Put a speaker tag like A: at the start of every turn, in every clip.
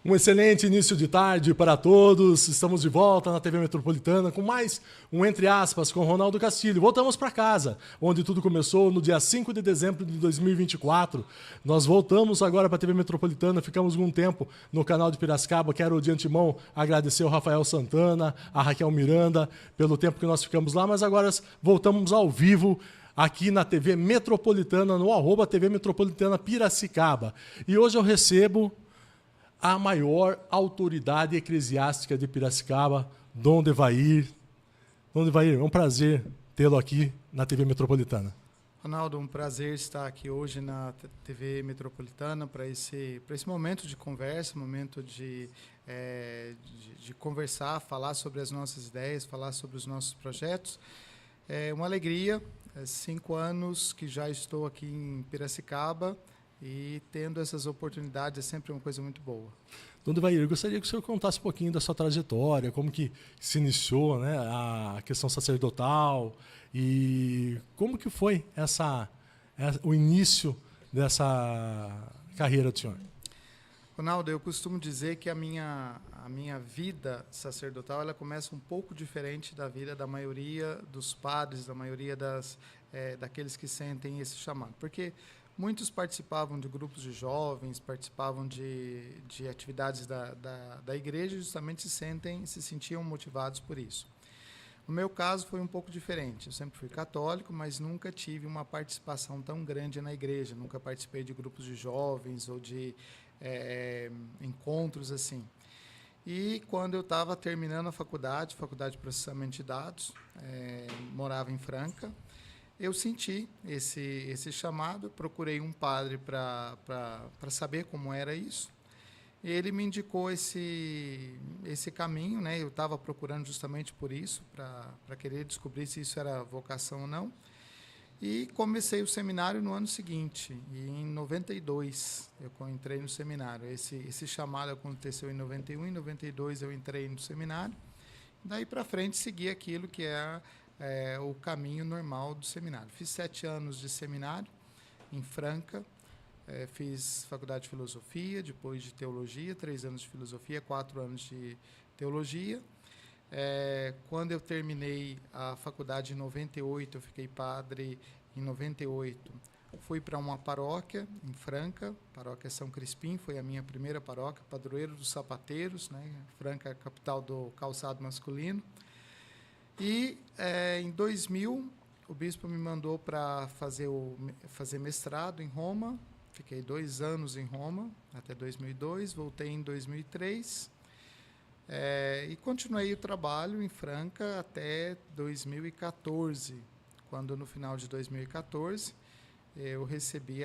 A: Um excelente início de tarde para todos. Estamos de volta na TV Metropolitana com mais um Entre Aspas com Ronaldo Castilho. Voltamos para casa, onde tudo começou no dia 5 de dezembro de 2024. Nós voltamos agora para a TV Metropolitana, ficamos algum tempo no canal de Piracicaba. Quero de antemão agradecer ao Rafael Santana, a Raquel Miranda, pelo tempo que nós ficamos lá, mas agora voltamos ao vivo aqui na TV Metropolitana, no @TV Metropolitana Piracicaba. E hoje eu recebo a maior autoridade eclesiástica de Piracicaba, Dom Devair. Dom Devair, é um prazer tê-lo aqui na TV Metropolitana.
B: Ronaldo, um prazer estar aqui hoje na TV Metropolitana para esse momento de conversa, momento de conversar, falar sobre as nossas ideias, falar sobre os nossos projetos. É uma alegria, 5 anos que já estou aqui em Piracicaba, e tendo essas oportunidades é sempre uma coisa muito boa.
A: Dom Devair, eu gostaria que o senhor contasse um pouquinho da sua trajetória, como que se iniciou, né, a questão sacerdotal e como que foi o início dessa carreira do senhor.
B: Ronaldo, eu costumo dizer que a minha vida sacerdotal ela começa um pouco diferente da vida da maioria dos padres, da maioria daqueles que sentem esse chamado, porque muitos participavam de grupos de jovens, participavam de atividades da igreja e justamente se sentiam motivados por isso. No meu caso foi um pouco diferente. Eu sempre fui católico, mas nunca tive uma participação tão grande na igreja. Nunca participei de grupos de jovens ou de encontros assim. E quando eu estava terminando a faculdade de processamento de dados, morava em Franca, eu senti esse chamado, procurei um padre para saber como era isso. Ele me indicou esse caminho, né? Eu estava procurando justamente por isso, para querer descobrir se isso era vocação ou não. E comecei o seminário no ano seguinte, e em 92 eu entrei no seminário. Esse chamado aconteceu em 91, em 92 eu entrei no seminário. Daí para frente segui aquilo que é o caminho normal do seminário. Fiz 7 anos de seminário em Franca, fiz faculdade de filosofia, depois de teologia, 3 anos de filosofia, 4 anos de teologia. Quando eu terminei a faculdade em 98, eu fiquei padre em 98. Fui para uma paróquia em Franca, paróquia São Crispim, foi a minha primeira paróquia, padroeiro dos sapateiros, né? Franca é a capital do calçado masculino. E em 2000, o bispo me mandou para fazer mestrado em Roma. Fiquei 2 anos em Roma, até 2002. Voltei em 2003 e continuei o trabalho em Franca até 2014, quando no final de 2014 eu recebi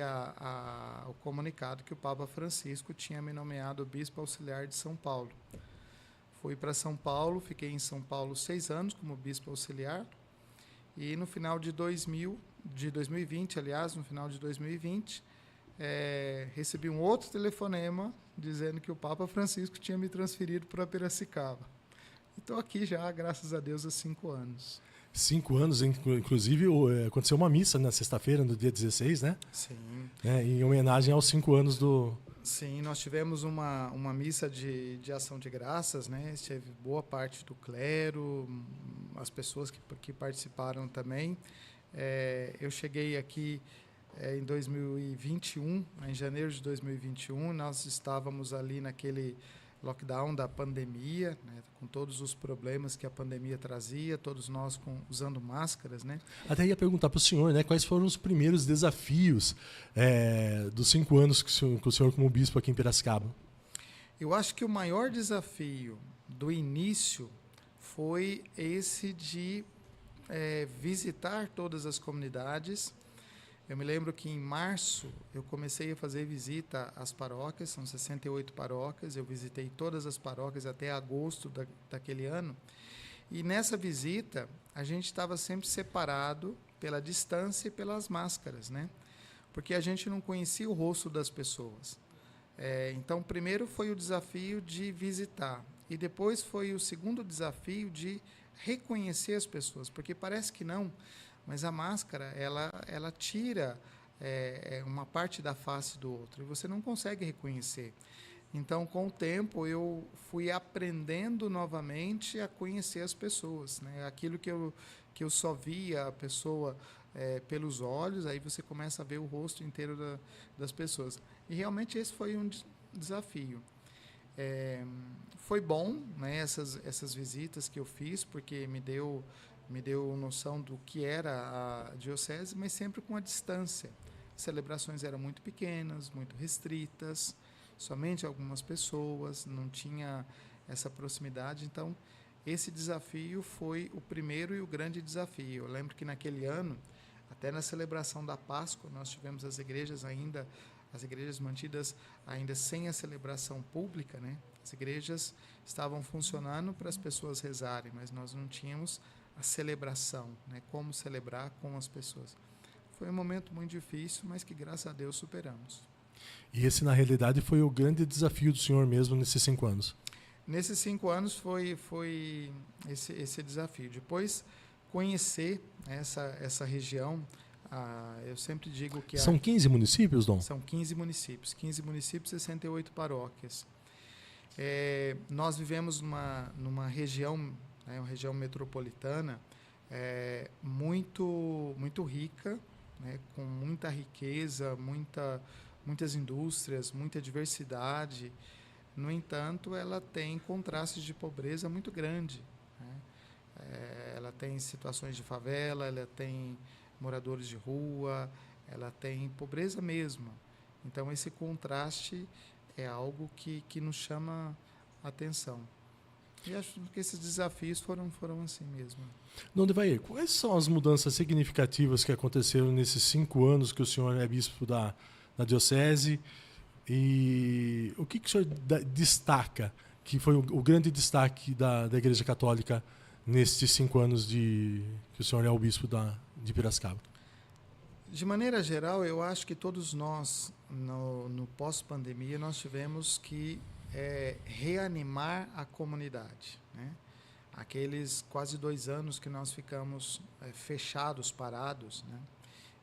B: o comunicado que o Papa Francisco tinha me nomeado bispo auxiliar de São Paulo. Fui para São Paulo, fiquei em São Paulo 6 anos como bispo auxiliar, e no final de 2020, aliás, no final de 2020, recebi um outro telefonema dizendo que o Papa Francisco tinha me transferido para Piracicaba. Estou aqui já, graças a Deus, há 5 anos.
A: 5 anos, inclusive aconteceu uma missa na sexta-feira, no dia 16, né?
B: Sim.
A: Em homenagem aos 5 anos do...
B: Sim, nós tivemos uma missa de ação de graças, né? Teve boa parte do clero, as pessoas que participaram também. Eu cheguei aqui em 2021, em janeiro de 2021, nós estávamos ali naquele lockdown da pandemia, né, com todos os problemas que a pandemia trazia, todos nós usando máscaras, né?
A: Até ia perguntar para o senhor, né, quais foram os primeiros desafios dos 5 anos que o senhor como bispo aqui em Piracicaba?
B: Eu acho que o maior desafio do início foi esse de visitar todas as comunidades. Eu me lembro que em março eu comecei a fazer visita às paróquias, são 68 paróquias, eu visitei todas as paróquias até agosto daquele ano, e nessa visita a gente estava sempre separado pela distância e pelas máscaras, né? Porque a gente não conhecia o rosto das pessoas. Então, primeiro foi o desafio de visitar, e depois foi o segundo desafio de reconhecer as pessoas, porque parece que não, mas a máscara, ela tira uma parte da face do outro, e você não consegue reconhecer. Então, com o tempo, eu fui aprendendo novamente a conhecer as pessoas, né? Aquilo que eu só via a pessoa pelos olhos, aí você começa a ver o rosto inteiro das pessoas. E realmente esse foi um desafio. Foi bom, né, essas visitas que eu fiz, porque me deu noção do que era a diocese, mas sempre com a distância. As celebrações eram muito pequenas, muito restritas, somente algumas pessoas, não tinha essa proximidade. Então, esse desafio foi o primeiro e o grande desafio. Eu lembro que naquele ano, até na celebração da Páscoa, nós tivemos as igrejas mantidas ainda sem a celebração pública, né? As igrejas estavam funcionando para as pessoas rezarem, mas nós não tínhamos a celebração, né? Como celebrar com as pessoas. Foi um momento muito difícil, mas que graças a Deus superamos.
A: E esse, na realidade, foi o grande desafio do senhor mesmo nesses 5 anos?
B: Nesses 5 anos foi esse desafio. Depois, conhecer essa região, eu sempre digo que...
A: São 15 municípios, Dom?
B: São 15 municípios, 68 paróquias. Nós vivemos numa região, né, uma região metropolitana, muito rica, né, com muita riqueza, muitas indústrias, muita diversidade. No entanto, ela tem contrastes de pobreza muito grande, né? Ela tem situações de favela, ela tem moradores de rua, ela tem pobreza mesmo. Então, esse contraste é algo que nos chama a atenção. E acho que esses desafios foram assim mesmo.
A: Dom Devair, quais são as mudanças significativas que aconteceram nesses 5 anos que o senhor é bispo da diocese? E o que o senhor destaca, que foi o grande destaque da Igreja Católica nestes 5 anos que o senhor é o bispo de Piracicaba?
B: De maneira geral, eu acho que todos nós, no pós-pandemia, nós tivemos que reanimar a comunidade, né? Aqueles quase 2 anos que nós ficamos fechados, parados, né?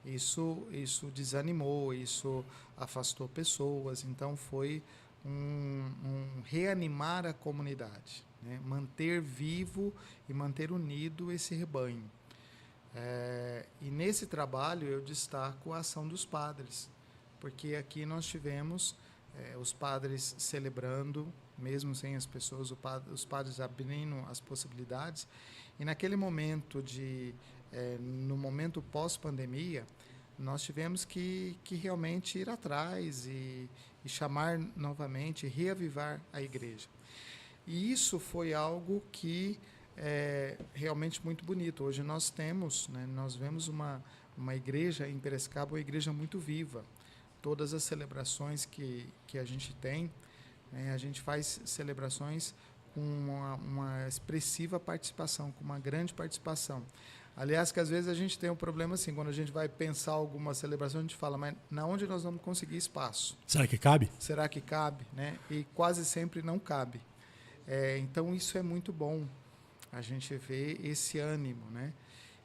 B: Isso desanimou, isso afastou pessoas, então foi um reanimar a comunidade, né? Manter vivo e manter unido esse rebanho. E nesse trabalho eu destaco a ação dos padres, porque aqui nós tivemos os padres celebrando, mesmo sem as pessoas, os padres abrindo as possibilidades, e naquele momento no momento pós-pandemia, nós tivemos que realmente ir atrás e chamar novamente, reavivar a igreja. E isso foi algo que realmente muito bonito. Hoje nós temos, né, nós vemos uma igreja em Piracicaba, uma igreja muito viva. Todas as celebrações que a gente tem, né, a gente faz celebrações com uma expressiva participação, com uma grande participação. Aliás, que às vezes a gente tem um problema assim, quando a gente vai pensar alguma celebração, a gente fala, mas na onde nós vamos conseguir espaço?
A: Será que cabe?
B: Será que cabe? Né? E quase sempre não cabe. Então, isso é muito bom, a gente vê esse ânimo, né?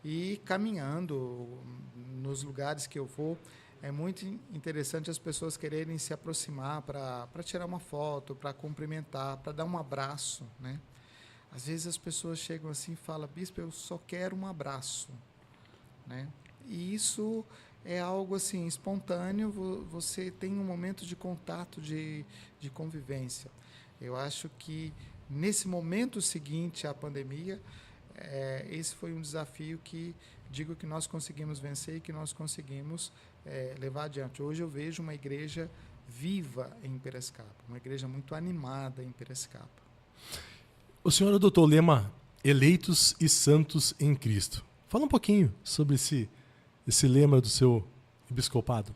B: E caminhando nos lugares que eu vou, é muito interessante as pessoas quererem se aproximar para tirar uma foto, para cumprimentar, para dar um abraço, né? Às vezes as pessoas chegam assim e falam, bispo, eu só quero um abraço, né? E isso é algo assim espontâneo, você tem um momento de contato, de convivência. Eu acho que nesse momento seguinte à pandemia, esse foi um desafio que digo que nós conseguimos vencer e que nós conseguimos levar adiante. Hoje eu vejo uma igreja viva em Piracicaba, uma igreja muito animada em Piracicaba.
A: O senhor adotou o lema Eleitos e Santos em Cristo. Fala um pouquinho sobre esse lema do seu episcopado.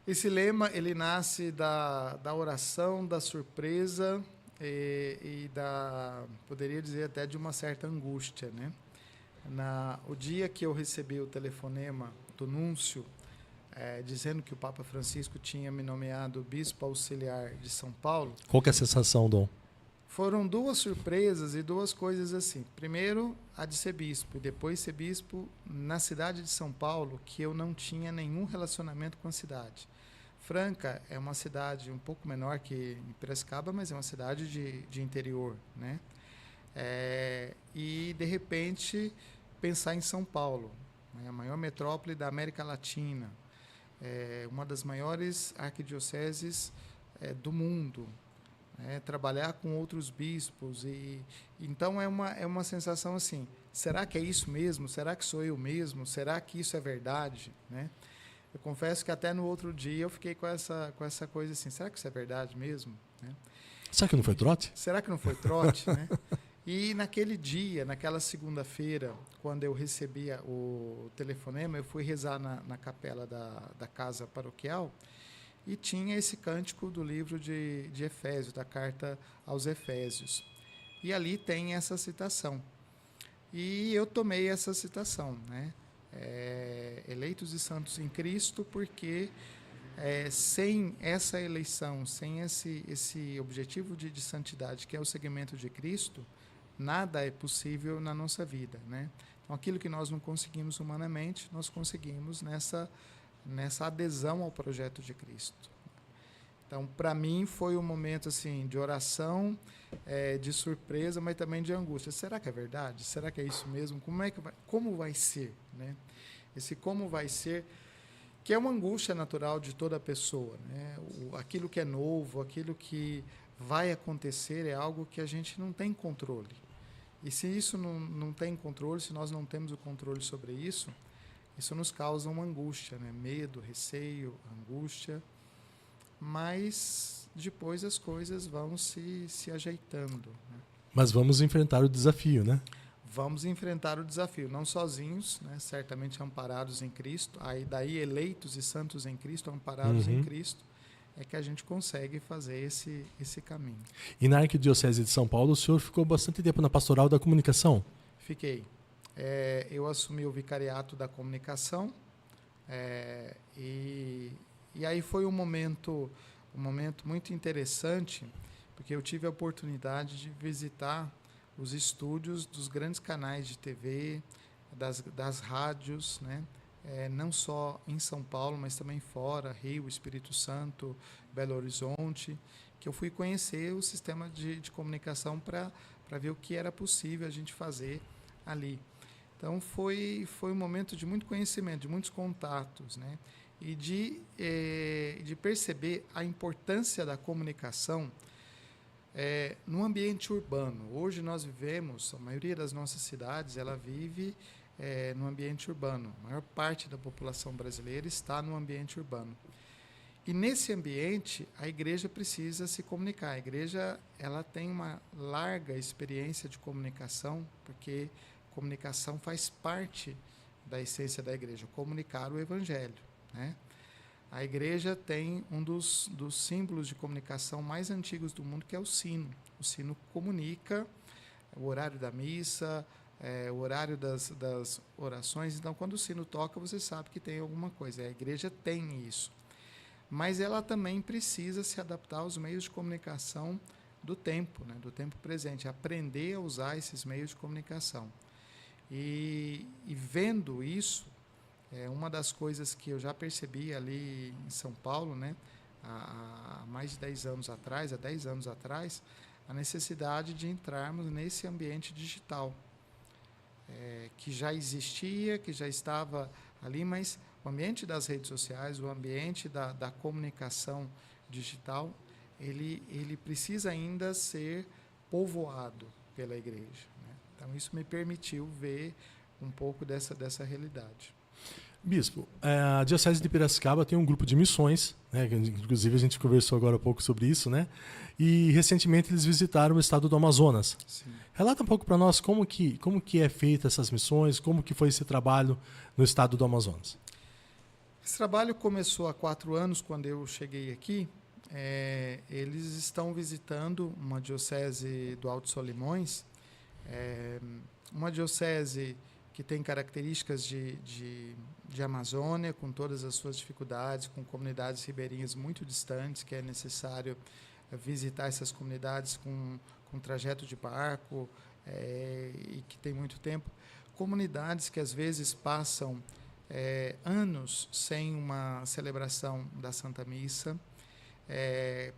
B: Esse lema ele nasce da oração, da surpresa e poderia dizer até de uma certa angústia, né? O dia que eu recebi o telefonema do núncio dizendo que o Papa Francisco tinha me nomeado bispo auxiliar de São Paulo.
A: Qual que é a sensação, Dom?
B: Foram 2 surpresas e 2 coisas assim. Primeiro, a de ser bispo, e depois ser bispo na cidade de São Paulo, que eu não tinha nenhum relacionamento com a cidade. Franca é uma cidade um pouco menor que Piracicaba, mas é uma cidade de interior, né? E, de repente, pensar em São Paulo, né? A maior metrópole da América Latina, uma das maiores arquidioceses do mundo, né? Trabalhar com outros bispos. Então, é uma sensação assim, será que é isso mesmo? Será que sou eu mesmo? Será que isso é verdade? Né? Eu confesso que até no outro dia eu fiquei com essa coisa assim, será que isso é verdade mesmo? Né?
A: Será que não foi trote?
B: Será que não foi trote? Né? E naquele dia, naquela segunda-feira, quando eu recebia o telefonema, eu fui rezar na capela da casa paroquial e tinha esse cântico do livro de Efésios, da carta aos Efésios. E ali tem essa citação. E eu tomei essa citação, né? Eleitos e santos em Cristo, porque sem essa eleição, sem esse objetivo de santidade, que é o seguimento de Cristo, nada é possível na nossa vida, né? Então, aquilo que nós não conseguimos humanamente, nós conseguimos nessa adesão ao projeto de Cristo. Então, para mim, foi um momento assim, de oração, de surpresa, mas também de angústia. Será que é verdade? Será que é isso mesmo? Como vai ser? Né? Esse como vai ser, que é uma angústia natural de toda pessoa. Né? Aquilo que é novo, aquilo que vai acontecer é algo que a gente não tem controle. E se isso não tem controle, se nós não temos o controle sobre isso, isso nos causa uma angústia, né? Medo, receio, angústia. Mas depois as coisas vão se ajeitando. Né?
A: Mas vamos enfrentar o desafio, né?
B: Vamos enfrentar o desafio, não sozinhos, né? Certamente amparados em Cristo, daí eleitos e santos em Cristo, amparados em Cristo, é que a gente consegue fazer esse caminho.
A: E na Arquidiocese de São Paulo, o senhor ficou bastante tempo na pastoral da comunicação?
B: Fiquei. Eu assumi o vicariato da comunicação, e aí foi um momento muito interessante, porque eu tive a oportunidade de visitar os estúdios dos grandes canais de TV, das rádios, né? Não só em São Paulo, mas também fora, Rio, Espírito Santo, Belo Horizonte, que eu fui conhecer o sistema de comunicação para ver o que era possível a gente fazer ali. Então, foi um momento de muito conhecimento, de muitos contatos, né? E de perceber a importância da comunicação no ambiente urbano. Hoje nós vivemos, a maioria das nossas cidades, ela vive no ambiente urbano. A maior parte da população brasileira está no ambiente urbano. E nesse ambiente, a igreja precisa se comunicar. A igreja ela tem uma larga experiência de comunicação, porque comunicação faz parte da essência da igreja, comunicar o evangelho. Né? A igreja tem um dos símbolos de comunicação mais antigos do mundo, que é o sino. O sino comunica o horário da missa, o horário das orações. Então, quando o sino toca, você sabe que tem alguma coisa. A igreja tem isso. Mas ela também precisa se adaptar aos meios de comunicação do tempo, né? Do tempo presente, aprender a usar esses meios de comunicação. E vendo isso, uma das coisas que eu já percebi ali em São Paulo, né, há mais de 10 anos atrás, a necessidade de entrarmos nesse ambiente digital, que já existia, que já estava ali, mas o ambiente das redes sociais, o ambiente da comunicação digital, ele precisa ainda ser povoado pela igreja. Né? Então, isso me permitiu ver um pouco dessa realidade.
A: Bispo, a Diocese de Piracicaba tem um grupo de missões, né, que inclusive a gente conversou agora há pouco sobre isso, né? E recentemente eles visitaram o estado do Amazonas.
B: Sim.
A: Relata um pouco para nós como que é feita essas missões, como que foi esse trabalho no estado do Amazonas.
B: Esse trabalho começou há 4 anos, quando eu cheguei aqui. Eles estão visitando uma diocese do Alto Solimões, uma diocese que tem características de Amazônia, com todas as suas dificuldades, com comunidades ribeirinhas muito distantes, que é necessário visitar essas comunidades com trajeto de barco, e que tem muito tempo. Comunidades que às vezes passam anos sem uma celebração da Santa Missa,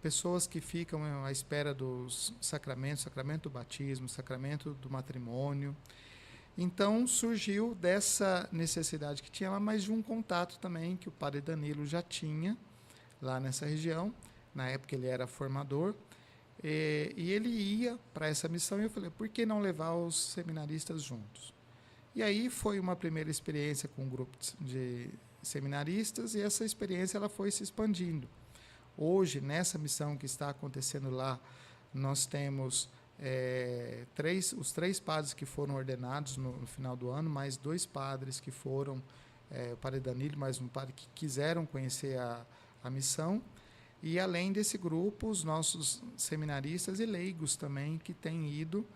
B: pessoas que ficam à espera dos sacramentos, sacramento do batismo, sacramento do matrimônio. Então surgiu dessa necessidade que tinha lá, mas de um contato também que o padre Danilo já tinha lá nessa região. Na época ele era formador, e ele ia para essa missão, e eu falei, por que não levar os seminaristas juntos? E aí foi uma primeira experiência com um grupo de seminaristas, e essa experiência ela foi se expandindo. Hoje, nessa missão que está acontecendo lá, nós temos os 3 padres que foram ordenados no final do ano, mais 2 padres que foram, o padre Danilo, mais um padre que quiseram conhecer a missão, e além desse grupo, os nossos seminaristas e leigos também, que têm ido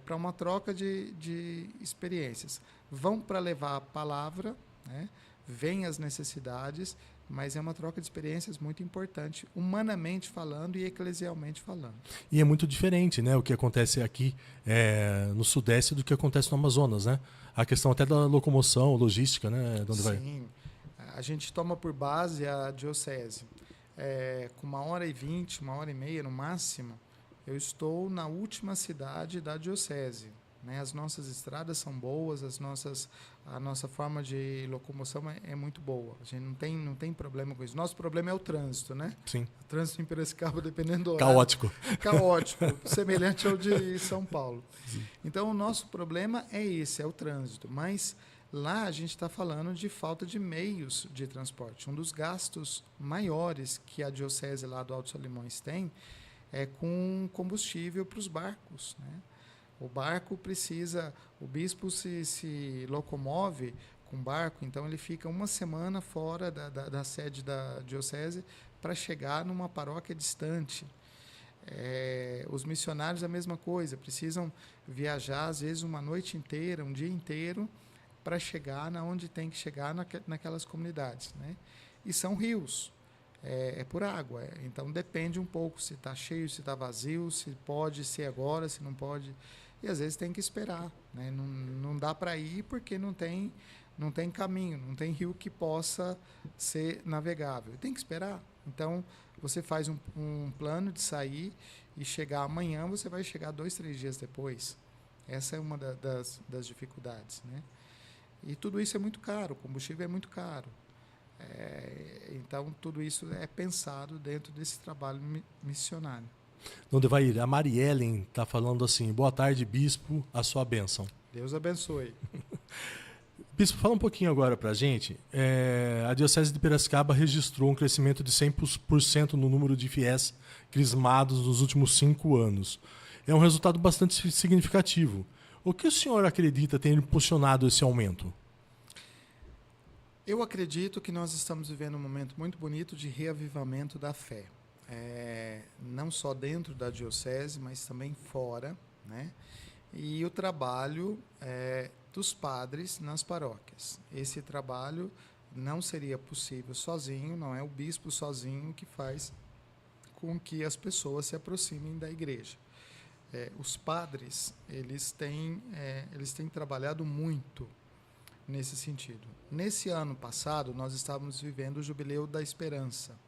B: para uma troca de experiências. Vão para levar a palavra, né? Veem as necessidades, mas é uma troca de experiências muito importante, humanamente falando e eclesialmente falando.
A: E é muito diferente, né, o que acontece aqui no Sudeste do que acontece no Amazonas, né? A questão até da locomoção, logística, né? De onde
B: Sim, a gente toma por base a diocese. Com 1h20, 1h30 no máximo, eu estou na última cidade da diocese. Né? As nossas estradas são boas, a nossa forma de locomoção é muito boa. A gente não tem problema com isso. Nosso problema é o trânsito, né?
A: Sim.
B: O trânsito em Piracicaba, dependendo do horário. Caótico, semelhante ao de São Paulo. Sim. Então, o nosso problema é esse, é o trânsito. Mas lá a gente está falando de falta de meios de transporte. Um dos gastos maiores que a diocese lá do Alto Solimões tem é com combustível para os barcos, né? O barco precisa, o bispo se locomove com barco, então ele fica uma semana fora da sede da diocese para chegar numa paróquia distante. Os missionários a mesma coisa, precisam viajar às vezes uma noite inteira, um dia inteiro, para chegar onde tem que chegar naquelas comunidades, né? E são rios, por água, então depende um pouco se está cheio, se está vazio, se pode ser agora, se não pode. E às vezes tem que esperar, né? Não dá para ir porque não tem caminho, não tem rio que possa ser navegável. Tem que esperar. Então, você faz um plano de sair e chegar amanhã, você vai chegar 2, 3 dias depois. Essa é uma das dificuldades, né? E tudo isso é muito caro, o combustível é muito caro. Então, tudo isso é pensado dentro desse trabalho missionário.
A: Onde vai ir? A Mariellen está falando assim, boa tarde, bispo, a sua bênção.
B: Deus abençoe.
A: Bispo, fala um pouquinho agora para a gente. A Diocese de Piracicaba registrou um crescimento de 100% no número de fiéis crismados nos últimos 5 anos. É um resultado bastante significativo. O que o senhor acredita ter impulsionado esse aumento?
B: Eu acredito que nós estamos vivendo um momento muito bonito de reavivamento da fé. Não só dentro da diocese, mas também fora, né? E o trabalho dos padres nas paróquias. Esse trabalho não seria possível sozinho, não é o bispo sozinho que faz com que as pessoas se aproximem da igreja. Os padres, eles têm trabalhado muito nesse sentido. Nesse ano passado, nós estávamos vivendo o Jubileu da Esperança.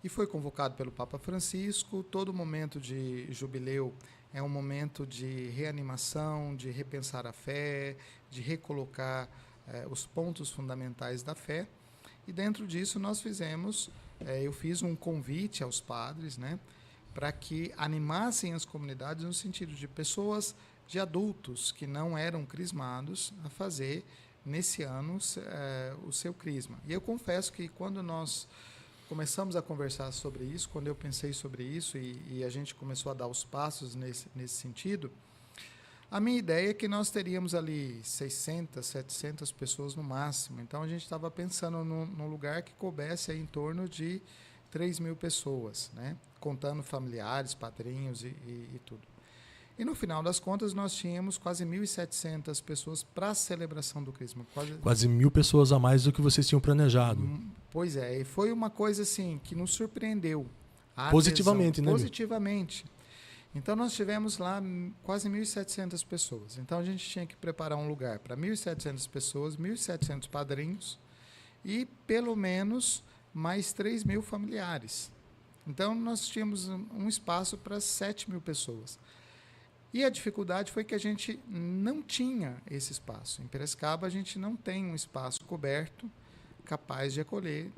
B: E foi convocado pelo Papa Francisco. Todo momento de jubileu é um momento de reanimação, de repensar a fé, de recolocar os pontos fundamentais da fé. E dentro disso nós eu fiz um convite aos padres, né, para que animassem as comunidades no sentido de pessoas, de adultos que não eram crismados, a fazer nesse ano o seu crisma. E eu confesso que quando nós começamos a conversar sobre isso, quando eu pensei sobre isso e a gente começou a dar os passos nesse sentido, a minha ideia é que nós teríamos ali 600, 700 pessoas no máximo. Então, a gente estava pensando num lugar que coubesse aí em torno de 3.000 pessoas, né? Contando familiares, padrinhos e tudo. E, no final das contas, nós tínhamos quase 1.700 pessoas para a celebração do Crisma.
A: Quase 1.000 pessoas a mais do que vocês tinham planejado.
B: Pois é, e foi uma coisa assim que nos surpreendeu.
A: Positivamente,
B: adesão,
A: né?
B: Positivamente. Então, nós tivemos lá quase 1.700 pessoas. Então, a gente tinha que preparar um lugar para 1.700 pessoas, 1.700 padrinhos e, pelo menos, mais 3.000 familiares. Então, nós tínhamos um espaço para 7.000 pessoas. E a dificuldade foi que a gente não tinha esse espaço. Em Piracicaba, a gente não tem um espaço coberto capaz de acolher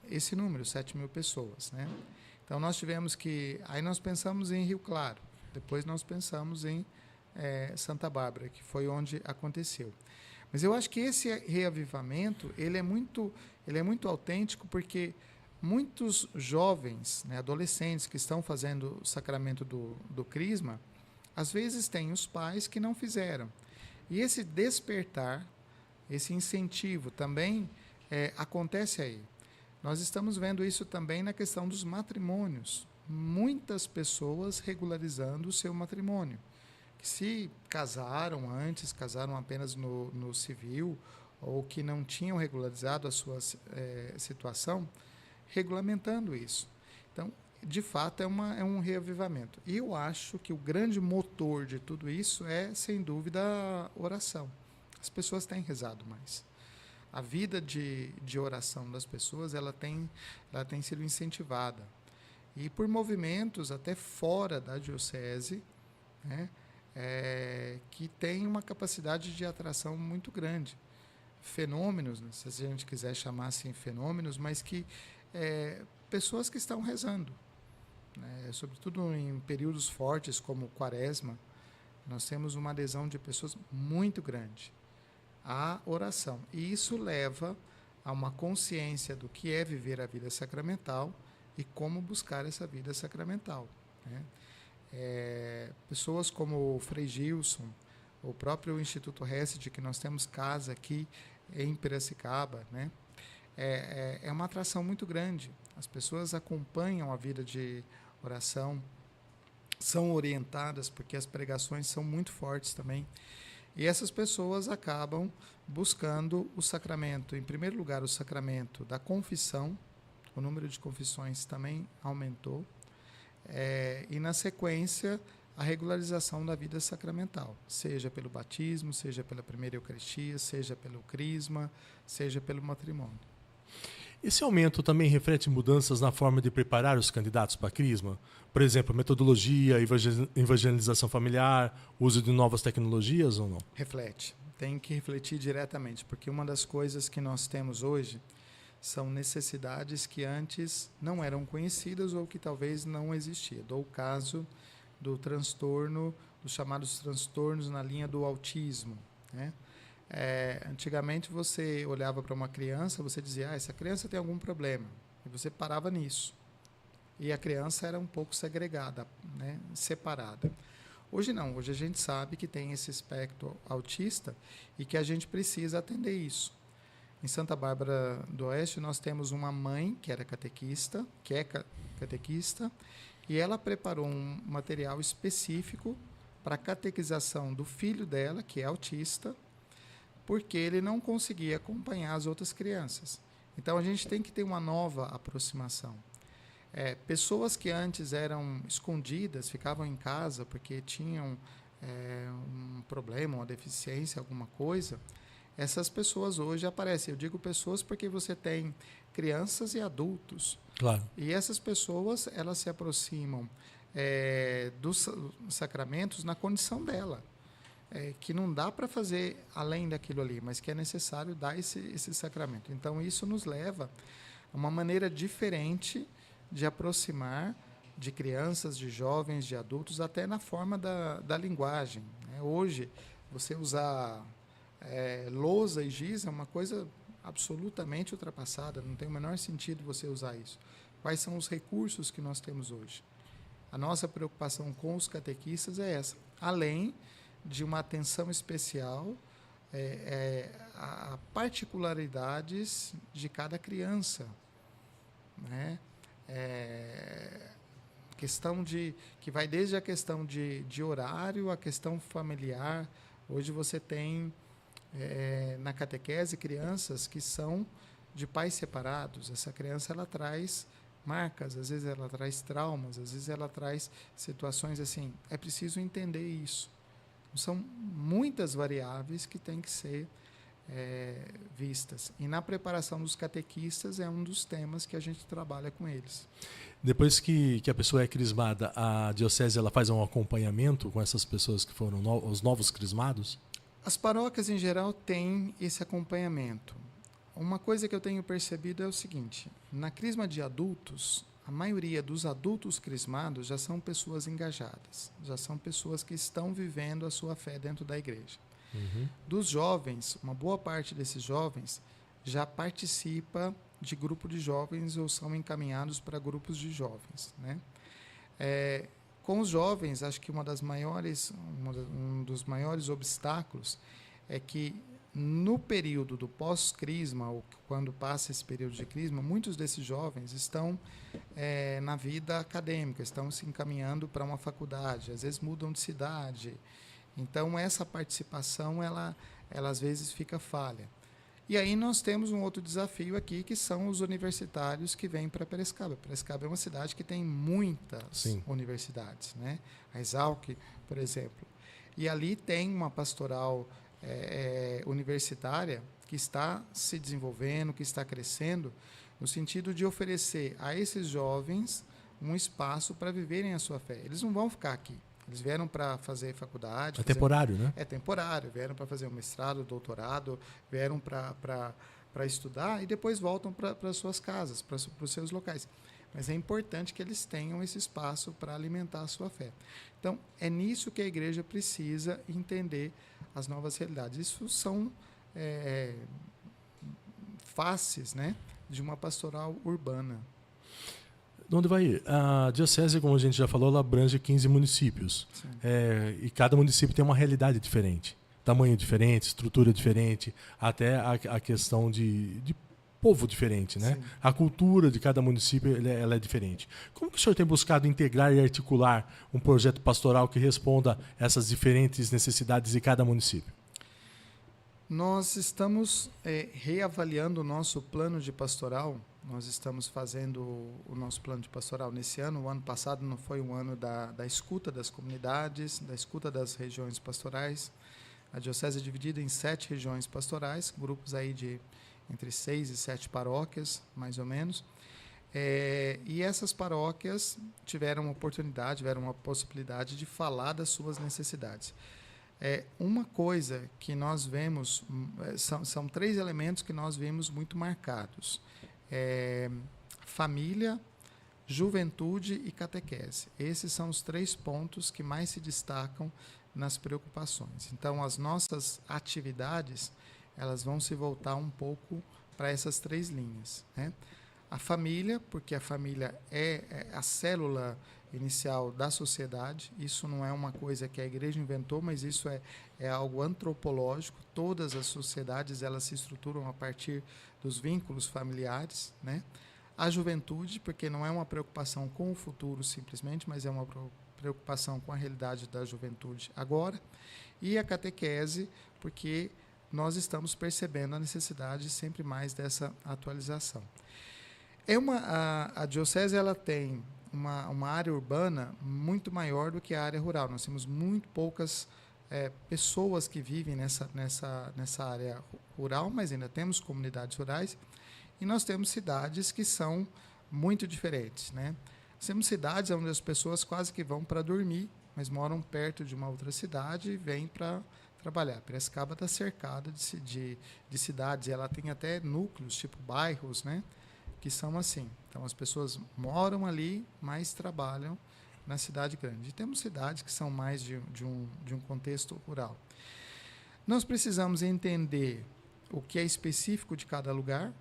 B: esse número, 7.000 pessoas, né? Então, nós tivemos que... Aí nós pensamos em Rio Claro, depois nós pensamos em Santa Bárbara, que foi onde aconteceu. Mas eu acho que esse reavivamento ele é muito autêntico, porque muitos jovens, né, adolescentes que estão fazendo o sacramento do crisma, às vezes têm os pais que não fizeram. E esse despertar, esse incentivo também acontece aí. Nós estamos vendo isso também na questão dos matrimônios. Muitas pessoas regularizando o seu matrimônio. Que se casaram antes, casaram apenas no civil, ou que não tinham regularizado a sua situação, regulamentando isso. Então, de fato, é um reavivamento. E eu acho que o grande motor de tudo isso é, sem dúvida, a oração. As pessoas têm rezado mais. A vida de oração das pessoas ela tem sido incentivada. E por movimentos até fora da diocese, né, que tem uma capacidade de atração muito grande. Fenômenos, né, se a gente quiser chamar assim fenômenos, mas que pessoas que estão rezando. Né, sobretudo em períodos fortes como Quaresma, nós temos uma adesão de pessoas muito grande à oração. E isso leva a uma consciência do que é viver a vida sacramental e como buscar essa vida sacramental. Né? Pessoas como o Frei Gilson, o próprio Instituto Hesed, que nós temos casa aqui em Piracicaba, né? É uma atração muito grande. As pessoas acompanham a vida de oração, são orientadas, porque as pregações são muito fortes também. E essas pessoas acabam buscando o sacramento. Em primeiro lugar, o sacramento da confissão. O número de confissões também aumentou. E, na sequência, a regularização da vida sacramental, seja pelo batismo, seja pela primeira Eucaristia, seja pelo crisma, seja pelo matrimônio.
A: Esse aumento também reflete mudanças na forma de preparar os candidatos para a crisma? Por exemplo, metodologia, evangelização familiar, uso de novas tecnologias ou não?
B: Reflete. Tem que refletir diretamente, porque uma das coisas que nós temos hoje são necessidades que antes não eram conhecidas ou que talvez não existiam. Dou o caso do transtorno, dos chamados transtornos na linha do autismo, né? Antigamente você olhava para uma criança, você dizia, essa criança tem algum problema, e você parava nisso. E a criança era um pouco segregada, né? Separada. Hoje não, hoje a gente sabe que tem esse espectro autista e que a gente precisa atender isso. Em Santa Bárbara do Oeste nós temos uma mãe que era catequista, e ela preparou um material específico para a catequização do filho dela, que é autista, porque ele não conseguia acompanhar as outras crianças. Então, a gente tem que ter uma nova aproximação. Pessoas que antes eram escondidas, ficavam em casa porque tinham um problema, uma deficiência, alguma coisa, essas pessoas hoje aparecem. Eu digo pessoas porque você tem crianças e adultos.
A: Claro.
B: E essas pessoas, elas se aproximam dos sacramentos na condição dela. Que não dá para fazer além daquilo ali, mas que é necessário dar esse sacramento. Então, isso nos leva a uma maneira diferente de aproximar de crianças, de jovens, de adultos, até na forma da linguagem. Né? Hoje, você usar lousa e giz é uma coisa absolutamente ultrapassada, não tem o menor sentido você usar isso. Quais são os recursos que nós temos hoje? A nossa preocupação com os catequistas é essa, além de uma atenção especial a particularidades de cada criança, né? Questão que vai desde a questão de horário, a questão familiar. Hoje você tem na catequese crianças que são de pais separados. Essa criança ela traz marcas, às vezes ela traz traumas, às vezes ela traz situações assim. É preciso entender isso. São muitas variáveis que têm que ser vistas. E na preparação dos catequistas é um dos temas que a gente trabalha com eles.
A: Depois que a pessoa é crismada, a diocese ela faz um acompanhamento com essas pessoas que foram os novos crismados?
B: As paróquias, em geral, têm esse acompanhamento. Uma coisa que eu tenho percebido é o seguinte: na crisma de adultos, a maioria dos adultos crismados já são pessoas engajadas, já são pessoas que estão vivendo a sua fé dentro da igreja.
A: Uhum.
B: Dos jovens, uma boa parte desses jovens já participa de grupo de jovens ou são encaminhados para grupos de jovens, né? Com os jovens, acho que um dos maiores obstáculos é que no período do pós-crisma, ou quando passa esse período de crisma, muitos desses jovens estão na vida acadêmica, estão se encaminhando para uma faculdade, às vezes mudam de cidade. Então, essa participação, ela às vezes fica falha. E aí nós temos um outro desafio aqui, que são os universitários que vêm para Piracicaba. Piracicaba é uma cidade que tem muitas universidades, né? A Exalc, por exemplo. E ali tem uma pastoral universitária que está se desenvolvendo, que está crescendo, no sentido de oferecer a esses jovens um espaço para viverem a sua fé. Eles não vão ficar aqui. Eles vieram para fazer faculdade.
A: É temporário, né?
B: É temporário. Vieram para fazer um mestrado, doutorado, vieram para estudar e depois voltam para as suas casas, para os seus locais. Mas é importante que eles tenham esse espaço para alimentar a sua fé. Então, é nisso que a igreja precisa entender as novas realidades. Isso são faces, né, de uma pastoral urbana.
A: Onde vai? A diocese, como a gente já falou, ela abrange 15 municípios. E cada município tem uma realidade diferente. Tamanho diferente, estrutura diferente, até a questão de povo diferente, né?
B: Sim.
A: A cultura de cada município ela é diferente. Como que o senhor tem buscado integrar e articular um projeto pastoral que responda a essas diferentes necessidades de cada município?
B: Nós estamos reavaliando o nosso plano de pastoral. Nós estamos fazendo o nosso plano de pastoral nesse ano. O ano passado não foi um ano da escuta das comunidades, da escuta das regiões pastorais. A diocese é dividida em 7 regiões pastorais, grupos aí de entre 6 e 7 paróquias, mais ou menos. E essas paróquias tiveram uma possibilidade de falar das suas necessidades. Uma coisa que nós vemos, são 3 elementos que nós vemos muito marcados. Família, juventude e catequese. Esses são os 3 pontos que mais se destacam nas preocupações. Então, as nossas atividades, elas vão se voltar um pouco para essas 3 linhas, né? A família, porque a família é a célula inicial da sociedade. Isso não é uma coisa que a igreja inventou, mas isso é algo antropológico. Todas as sociedades elas se estruturam a partir dos vínculos familiares, né? A juventude, porque não é uma preocupação com o futuro simplesmente, mas é uma preocupação com a realidade da juventude agora. E a catequese, porque nós estamos percebendo a necessidade sempre mais dessa atualização. A diocese ela tem uma área urbana muito maior do que a área rural. Nós temos muito poucas pessoas que vivem nessa área rural, mas ainda temos comunidades rurais. E nós temos cidades que são muito diferentes, né? Temos cidades onde as pessoas quase que vão para dormir, mas moram perto de uma outra cidade e vêm para trabalhar. Piracicaba está cercada de cidades, e ela tem até núcleos, tipo bairros, né, que são assim. Então, as pessoas moram ali, mas trabalham na cidade grande. E temos cidades que são mais de um contexto rural. Nós precisamos entender o que é específico de cada lugar.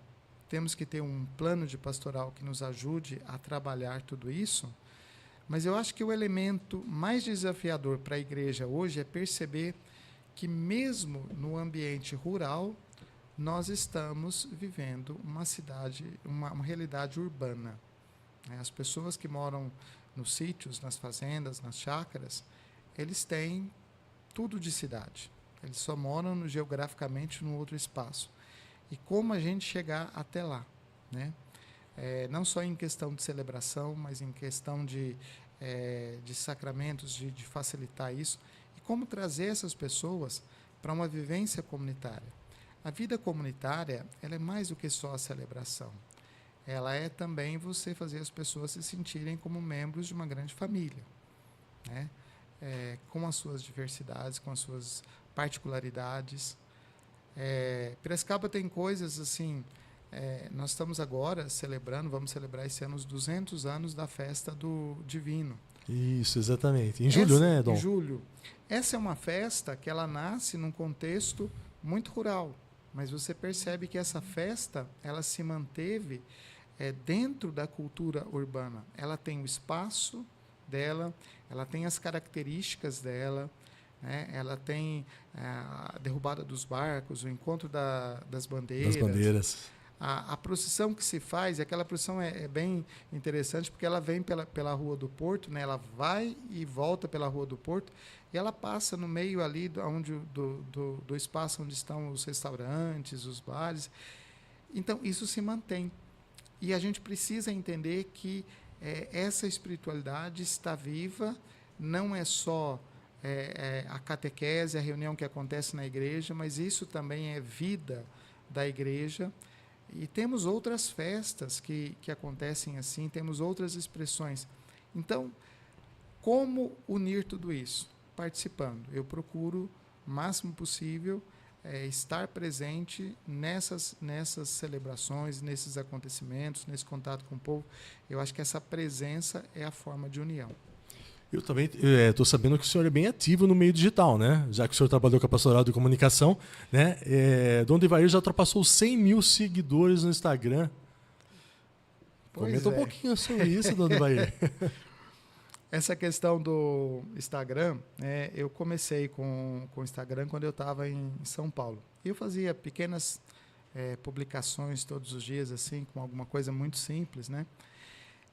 B: Temos que ter um plano de pastoral que nos ajude a trabalhar tudo isso. Mas eu acho que o elemento mais desafiador para a igreja hoje é perceber que mesmo no ambiente rural, nós estamos vivendo uma realidade urbana. As pessoas que moram nos sítios, nas fazendas, nas chácaras, eles têm tudo de cidade. Eles só moram geograficamente num outro espaço. E como a gente chegar até lá, né? não só em questão de celebração, mas em questão de sacramentos, de facilitar isso, e como trazer essas pessoas para uma vivência comunitária. A vida comunitária, ela é mais do que só a celebração. Ela é também você fazer as pessoas se sentirem como membros de uma grande família, né? Com as suas diversidades, com as suas particularidades. Piracicaba tem coisas assim. Nós estamos agora vamos celebrar esse ano os 200 anos da festa do Divino.
A: Isso, exatamente. Em julho, né, Dom?
B: Em julho. Essa é uma festa que ela nasce num contexto muito rural, mas você percebe que essa festa ela se manteve dentro da cultura urbana. Ela tem o espaço dela, ela tem as características dela, né? Ela tem a derrubada dos barcos, o encontro das bandeiras.
A: Das bandeiras.
B: A procissão que se faz, aquela procissão é bem interessante, porque ela vem pela Rua do Porto, né? Ela vai e volta pela Rua do Porto, e ela passa no meio ali do espaço onde estão os restaurantes, os bares. Então, isso se mantém. E a gente precisa entender que essa espiritualidade está viva, não é só a catequese, a reunião que acontece na igreja, mas isso também é vida da igreja. E temos outras festas que acontecem assim, temos outras expressões. Então, como unir tudo isso? Participando. Eu procuro, o máximo possível, estar presente nessas celebrações, nesses acontecimentos, nesse contato com o povo. Eu acho que essa presença é a forma de união.
A: Eu também estou sabendo que o senhor é bem ativo no meio digital, né? Já que o senhor trabalhou com a Pastoral de Comunicação, né? Dom Devair já ultrapassou 100 mil seguidores no Instagram. Comenta um pouquinho sobre isso, Dom Devair.
B: Essa questão do Instagram, eu comecei com o Instagram quando eu estava em São Paulo. Eu fazia pequenas publicações todos os dias, assim, com alguma coisa muito simples, né?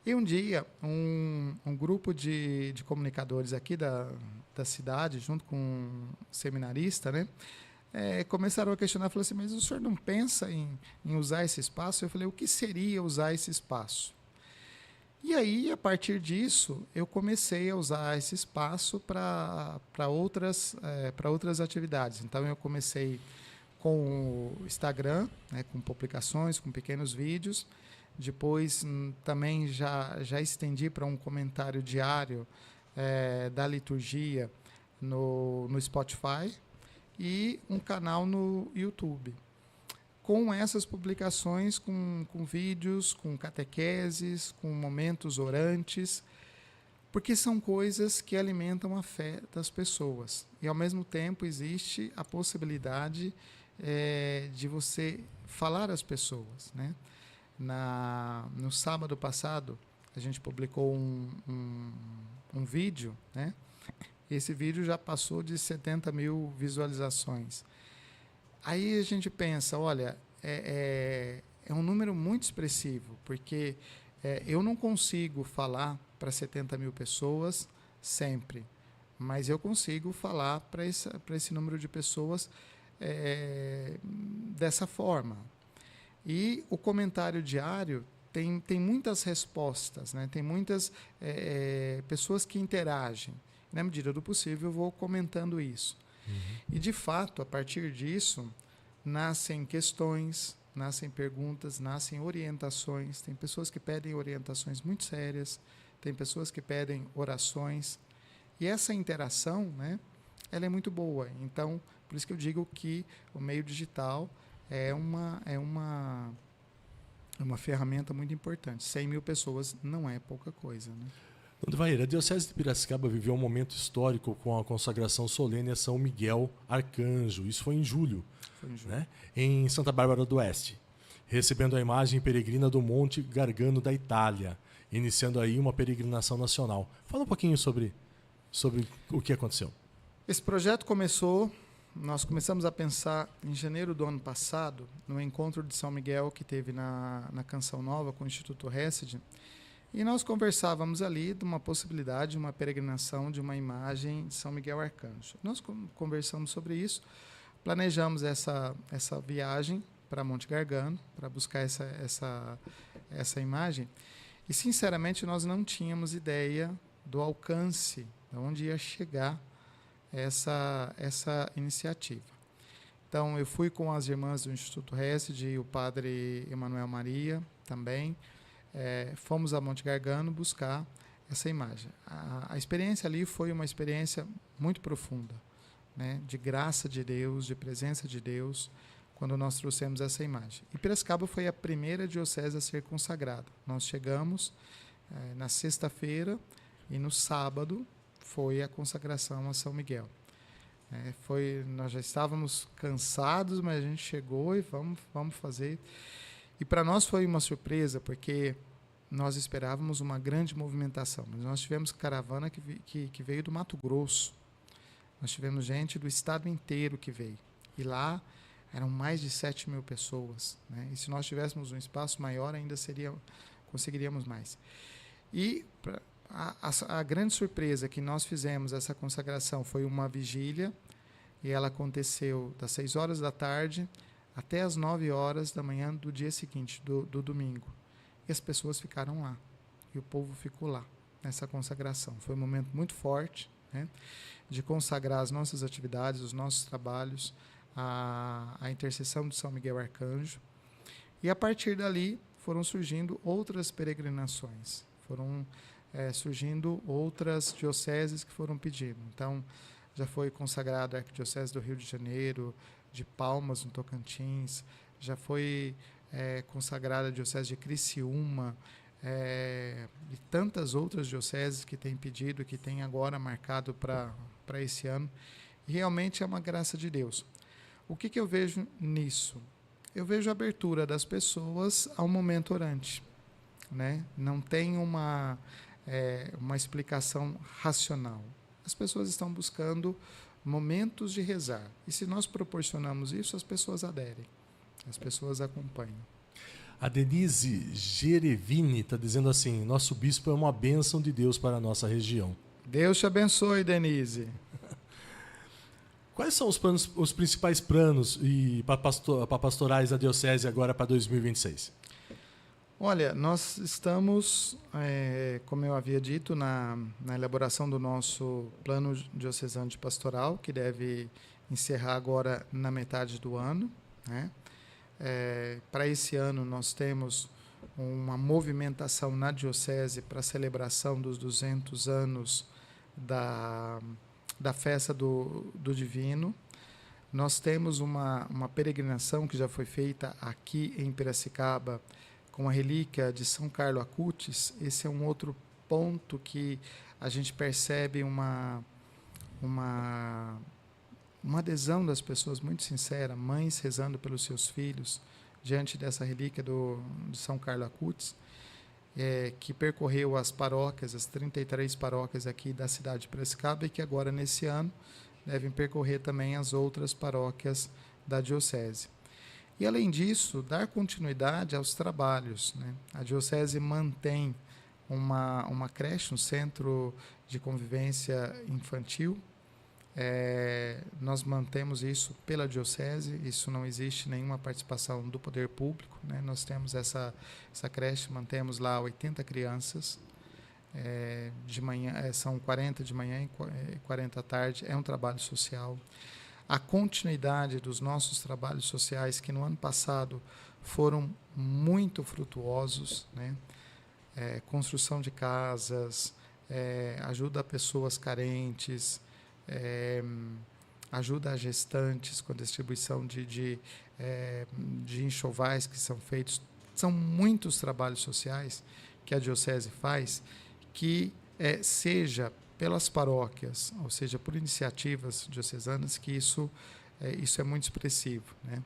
B: E um dia, um grupo de comunicadores aqui da cidade, junto com um seminarista, né, começaram a questionar, falaram assim, mas o senhor não pensa em usar esse espaço? Eu falei, o que seria usar esse espaço? E aí, a partir disso, eu comecei a usar esse espaço para outras atividades. Então, eu comecei com o Instagram, né, com publicações, com pequenos vídeos. Depois, também já estendi para um comentário diário da liturgia no Spotify e um canal no YouTube. Com essas publicações, com vídeos, com catequeses, com momentos orantes, porque são coisas que alimentam a fé das pessoas. E, ao mesmo tempo, existe a possibilidade de você falar às pessoas, né? No sábado passado, a gente publicou um vídeo, né? Esse vídeo já passou de 70 mil visualizações. Aí a gente pensa, olha, é um número muito expressivo, porque eu não consigo falar para 70 mil pessoas sempre, mas eu consigo falar para esse número de pessoas dessa forma. E o comentário diário tem muitas respostas, né? Tem muitas pessoas que interagem. Na medida do possível, eu vou comentando isso. Uhum. E, de fato, a partir disso, nascem questões, nascem perguntas, nascem orientações. Tem pessoas que pedem orientações muito sérias, tem pessoas que pedem orações. E essa interação, né, ela é muito boa. Então, por isso que eu digo que o meio digital é uma ferramenta muito importante. 100 mil pessoas não é pouca coisa, né?
A: Dom Devair, a Diocese de Piracicaba viveu um momento histórico com a consagração solene a São Miguel Arcanjo. Isso foi em julho, né? Em Santa Bárbara do Oeste, recebendo a imagem peregrina do Monte Gargano da Itália, iniciando aí uma peregrinação nacional. Fala um pouquinho sobre o que aconteceu.
B: Esse projeto nós começamos a pensar em janeiro do ano passado, no encontro de São Miguel que teve na Canção Nova com o Instituto Hesed, e nós conversávamos ali de uma possibilidade de uma peregrinação de uma imagem de São Miguel Arcanjo. Nós conversamos sobre isso, planejamos essa viagem para Monte Gargano, para buscar essa imagem, e sinceramente nós não tínhamos ideia do alcance, de onde ia chegar essa iniciativa. Então, eu fui com as irmãs do Instituto Hesed e o padre Emanuel Maria também, fomos a Monte Gargano buscar essa imagem. A experiência ali foi uma experiência muito profunda, né, de graça de Deus, de presença de Deus, quando nós trouxemos essa imagem. E Piracicaba foi a primeira diocese a ser consagrada. Nós chegamos na sexta-feira e no sábado foi a consagração a São Miguel. Nós já estávamos cansados, mas a gente chegou e vamos fazer. E para nós foi uma surpresa, porque nós esperávamos uma grande movimentação, mas nós tivemos caravana que veio do Mato Grosso. Nós tivemos gente do estado inteiro que veio. E lá eram mais de 7.000 pessoas, né? E se nós tivéssemos um espaço maior, ainda conseguiríamos mais. E a grande surpresa que nós fizemos essa consagração foi uma vigília, e ela aconteceu das 6 horas da tarde até as 9 horas da manhã do dia seguinte, do domingo. E as pessoas ficaram lá, e o povo ficou lá, nessa consagração. Foi um momento muito forte, né, de consagrar as nossas atividades, os nossos trabalhos, a intercessão de São Miguel Arcanjo. E a partir dali foram surgindo outras peregrinações, foram surgindo outras dioceses que foram pedindo. Então, já foi consagrada a Arquidiocese do Rio de Janeiro, de Palmas, no Tocantins, já foi consagrada a Diocese de Criciúma, e tantas outras dioceses que têm pedido, que têm agora marcado para esse ano. E realmente é uma graça de Deus. O que eu vejo nisso? Eu vejo a abertura das pessoas ao momento orante, né? Não tem uma explicação racional. As pessoas estão buscando momentos de rezar. E se nós proporcionamos isso, as pessoas aderem, as pessoas acompanham.
A: A Denise Gerevini está dizendo assim: nosso bispo é uma bênção de Deus para a nossa região.
B: Deus te abençoe, Denise.
A: Quais são os principais planos para pastorais da Diocese agora para 2026?
B: Olha, nós estamos, como eu havia dito, na elaboração do nosso plano diocesano de pastoral, que deve encerrar agora na metade do ano, né? Para esse ano, nós temos uma movimentação na Diocese para a celebração dos 200 anos da festa do Divino. Nós temos uma peregrinação que já foi feita aqui em Piracicaba, com a relíquia de São Carlo Acutis. Esse é um outro ponto que a gente percebe uma adesão das pessoas muito sincera, mães rezando pelos seus filhos diante dessa relíquia de São Carlo Acutis, que percorreu as paróquias, as 33 paróquias aqui da cidade de Piracicaba, e que agora, nesse ano, devem percorrer também as outras paróquias da Diocese. E, além disso, dar continuidade aos trabalhos, né? A Diocese mantém uma creche, um centro de convivência infantil. Nós mantemos isso pela Diocese, isso não existe nenhuma participação do poder público, né? Nós temos essa creche, mantemos lá 80 crianças, de manhã, são 40 de manhã e 40 à tarde, é um trabalho social. A continuidade dos nossos trabalhos sociais, que no ano passado foram muito frutuosos, né? Construção de casas, ajuda a pessoas carentes, ajuda a gestantes com a distribuição de enxovais que são feitos. São muitos trabalhos sociais que a Diocese faz, que seja pelas paróquias, ou seja, por iniciativas diocesanas, que isso é muito expressivo, né?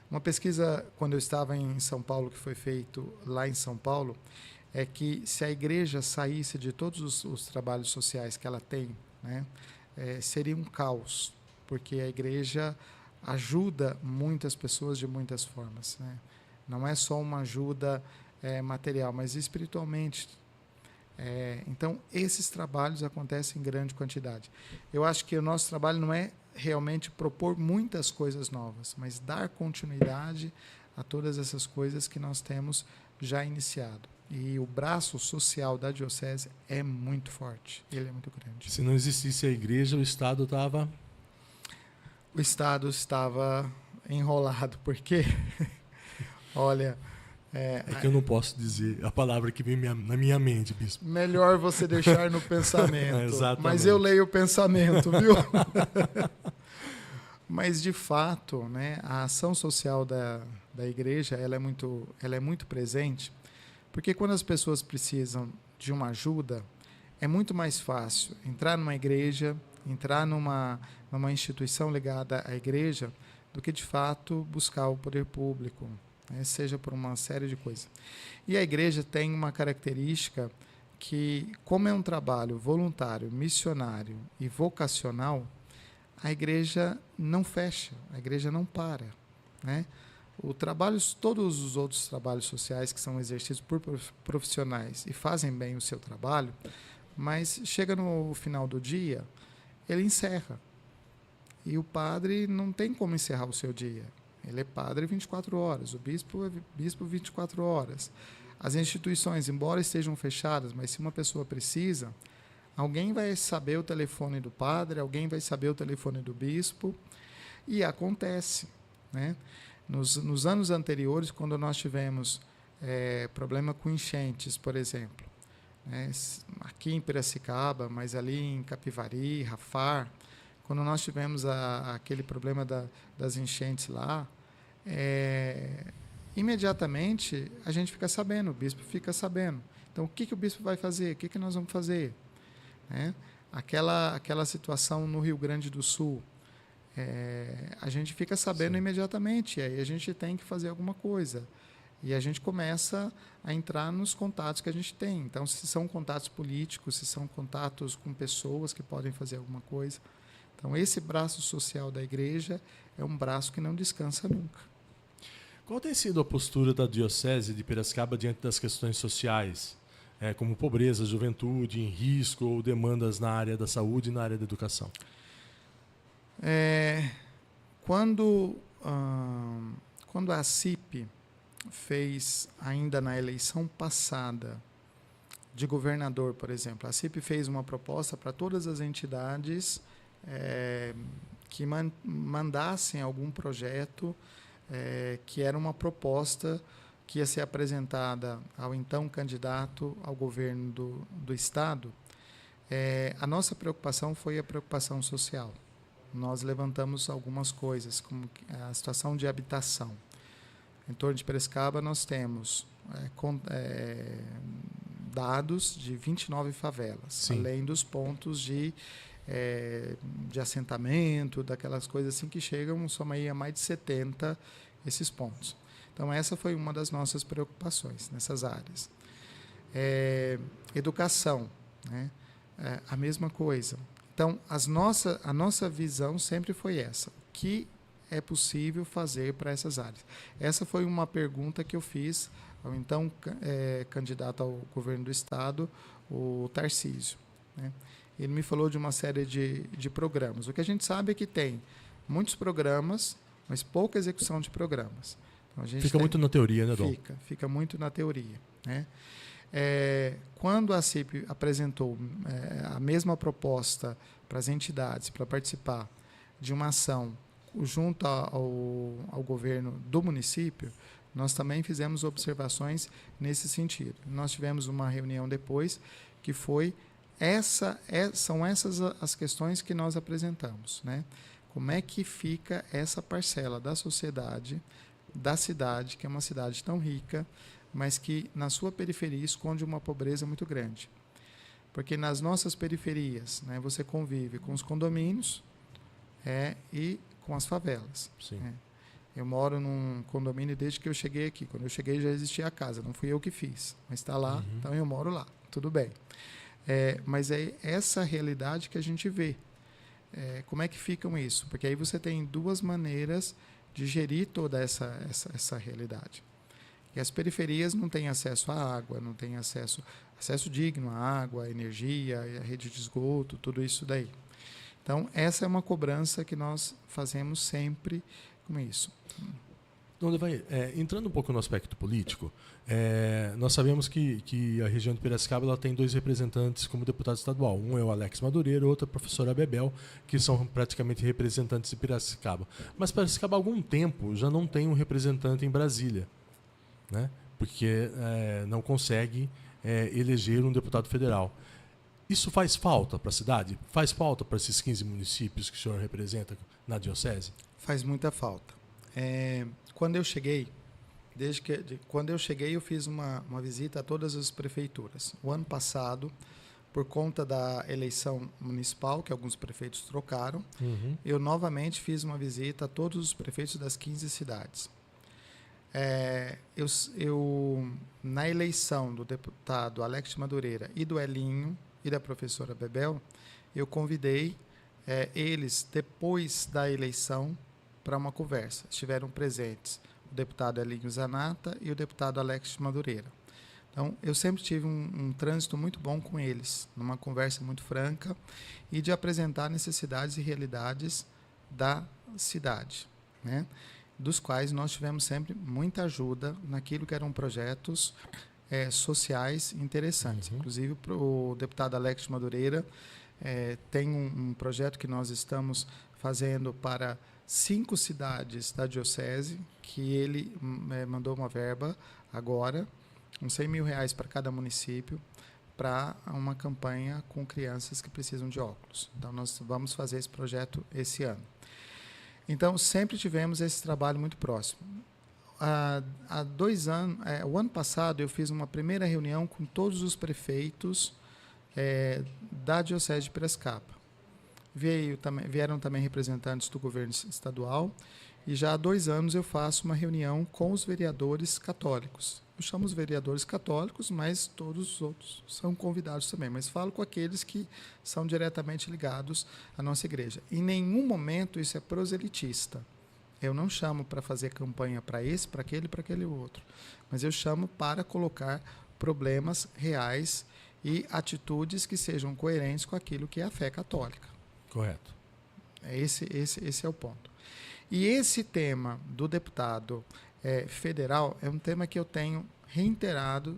B: Uma pesquisa, quando eu estava em São Paulo, que foi feito lá em São Paulo, é que se a igreja saísse de todos os trabalhos sociais que ela tem, né, seria um caos, porque a igreja ajuda muitas pessoas de muitas formas, né? Não é só uma ajuda material, mas espiritualmente. Então, esses trabalhos acontecem em grande quantidade. Eu acho que o nosso trabalho não é realmente propor muitas coisas novas, mas dar continuidade a todas essas coisas que nós temos já iniciado. E o braço social da diocese é muito forte, ele é muito grande.
A: Se não existisse a igreja, o Estado estava...
B: O Estado estava enrolado, porque, olha...
A: É que eu não posso dizer a palavra que vem na minha mente, bispo.
B: Melhor você deixar no pensamento.
A: Exatamente.
B: Mas eu leio o pensamento, viu? Mas, de fato, né, a ação social da igreja ela é muito presente, porque quando as pessoas precisam de uma ajuda, é muito mais fácil entrar numa igreja, entrar numa instituição ligada à igreja, do que, de fato, buscar o poder público, né, seja por uma série de coisas. E a igreja tem uma característica que, como é um trabalho voluntário, missionário e vocacional, a igreja não fecha, a igreja não para, né? Todos os outros trabalhos sociais que são exercidos por profissionais e fazem bem o seu trabalho, mas chega no final do dia, ele encerra. E o padre não tem como encerrar o seu dia. Ele é padre 24 horas, o bispo é bispo 24 horas. As instituições, embora estejam fechadas, mas se uma pessoa precisa, alguém vai saber o telefone do padre, alguém vai saber o telefone do bispo, e acontece, né? Nos anos anteriores, quando nós tivemos problema com enchentes, por exemplo, né? Aqui em Piracicaba, mas ali em Capivari, Rafar, quando nós tivemos aquele problema das enchentes lá, imediatamente a gente fica sabendo, o bispo fica sabendo. Então, o que o bispo vai fazer? O que nós vamos fazer? Né? Aquela situação no Rio Grande do Sul, a gente fica sabendo Sim. imediatamente, e aí a gente tem que fazer alguma coisa. E a gente começa a entrar nos contatos que a gente tem. Então, se são contatos políticos, se são contatos com pessoas que podem fazer alguma coisa. Então, esse braço social da igreja é um braço que não descansa nunca.
A: Qual tem sido a postura da Diocese de Piracicaba diante das questões sociais, como pobreza, juventude em risco ou demandas na área da saúde e na área da educação?
B: Quando a CIP fez, ainda na eleição passada, de governador, por exemplo, a CIP fez uma proposta para todas as entidades que mandassem algum projeto que era uma proposta que ia ser apresentada ao então candidato ao governo do Estado. A nossa preocupação foi a preocupação social. Nós levantamos algumas coisas, como a situação de habitação. Em torno de Piracicaba, nós temos dados de 29 favelas, Sim. além dos pontos de assentamento, daquelas coisas assim que chegam, soma aí a mais de 70 esses pontos. Então, essa foi uma das nossas preocupações nessas áreas. Educação, né? A mesma coisa. Então, a nossa visão sempre foi essa. O que é possível fazer para essas áreas? Essa foi uma pergunta que eu fiz ao então candidato ao governo do Estado, o Tarcísio, né? Ele me falou de uma série de programas. O que a gente sabe é que tem muitos programas, mas pouca execução de programas. Então,
A: fica muito na teoria, né, Dom?
B: Fica muito na teoria, né? Quando a CIP apresentou a mesma proposta para as entidades, para participar de uma ação junto ao governo do município, nós também fizemos observações nesse sentido. Nós tivemos uma reunião depois que foi são essas as questões que nós apresentamos, né? Como é que fica essa parcela da sociedade, da cidade, que é uma cidade tão rica, mas que na sua periferia esconde uma pobreza muito grande. Porque nas nossas periferias, né, você convive com os condomínios e com as favelas.
A: Sim.
B: Eu moro num condomínio desde que eu cheguei aqui. Quando eu cheguei já existia a casa, não fui eu que fiz, mas está lá, então eu moro lá, tudo bem. Mas é essa realidade que a gente vê. Como é que ficam isso? Porque aí você tem duas maneiras de gerir toda essa realidade. E as periferias não têm acesso à água, não têm acesso digno à água, à energia, à rede de esgoto, tudo isso daí. Então, essa é uma cobrança que nós fazemos sempre com isso.
A: Não, Levi, entrando um pouco no aspecto político, nós sabemos que a região de Piracicaba ela tem 2 representantes como deputado estadual. Um é o Alex Madureira, outro é a professora Bebel, que são praticamente representantes de Piracicaba. Mas Piracicaba há algum tempo já não tem um representante em Brasília, né? Porque não consegue eleger um deputado federal. Isso faz falta para a cidade? Faz falta para esses 15 municípios que o senhor representa na diocese?
B: Faz muita falta. Quando eu cheguei, quando eu cheguei, eu fiz uma visita a todas as prefeituras. O ano passado, por conta da eleição municipal, que alguns prefeitos trocaram, eu novamente fiz uma visita a todos os prefeitos das 15 cidades. Na eleição do deputado Alex Madureira e do Elinho e da professora Bebel, eu convidei eles, depois da eleição, para uma conversa. Estiveram presentes o deputado Elinho Zanata e o deputado Alex Madureira. Então, eu sempre tive um trânsito muito bom com eles, numa conversa muito franca e de apresentar necessidades e realidades da cidade, né? Dos quais nós tivemos sempre muita ajuda naquilo que eram projetos sociais interessantes. Inclusive, o deputado Alex Madureira tem um projeto que nós estamos fazendo para 5 cidades da diocese, que ele mandou uma verba agora, uns R$100 mil para cada município, para uma campanha com crianças que precisam de óculos. Então, nós vamos fazer esse projeto esse ano. Então, sempre tivemos esse trabalho muito próximo. Há 2 anos, o ano passado, eu fiz uma primeira reunião com todos os da Diocese de Piracicaba. Vieram também representantes do governo estadual e já há 2 anos eu faço uma reunião com os vereadores católicos. Eu chamo os vereadores católicos, mas todos os outros são convidados também. Mas falo com aqueles que são diretamente ligados à nossa igreja. Em nenhum momento isso é proselitista. Eu não chamo para fazer campanha para esse, para aquele outro. Mas eu chamo para colocar problemas reais e atitudes que sejam coerentes com aquilo que é a fé católica.
A: Correto.
B: Esse é o ponto. E esse tema do deputado federal é um tema que eu tenho reiterado,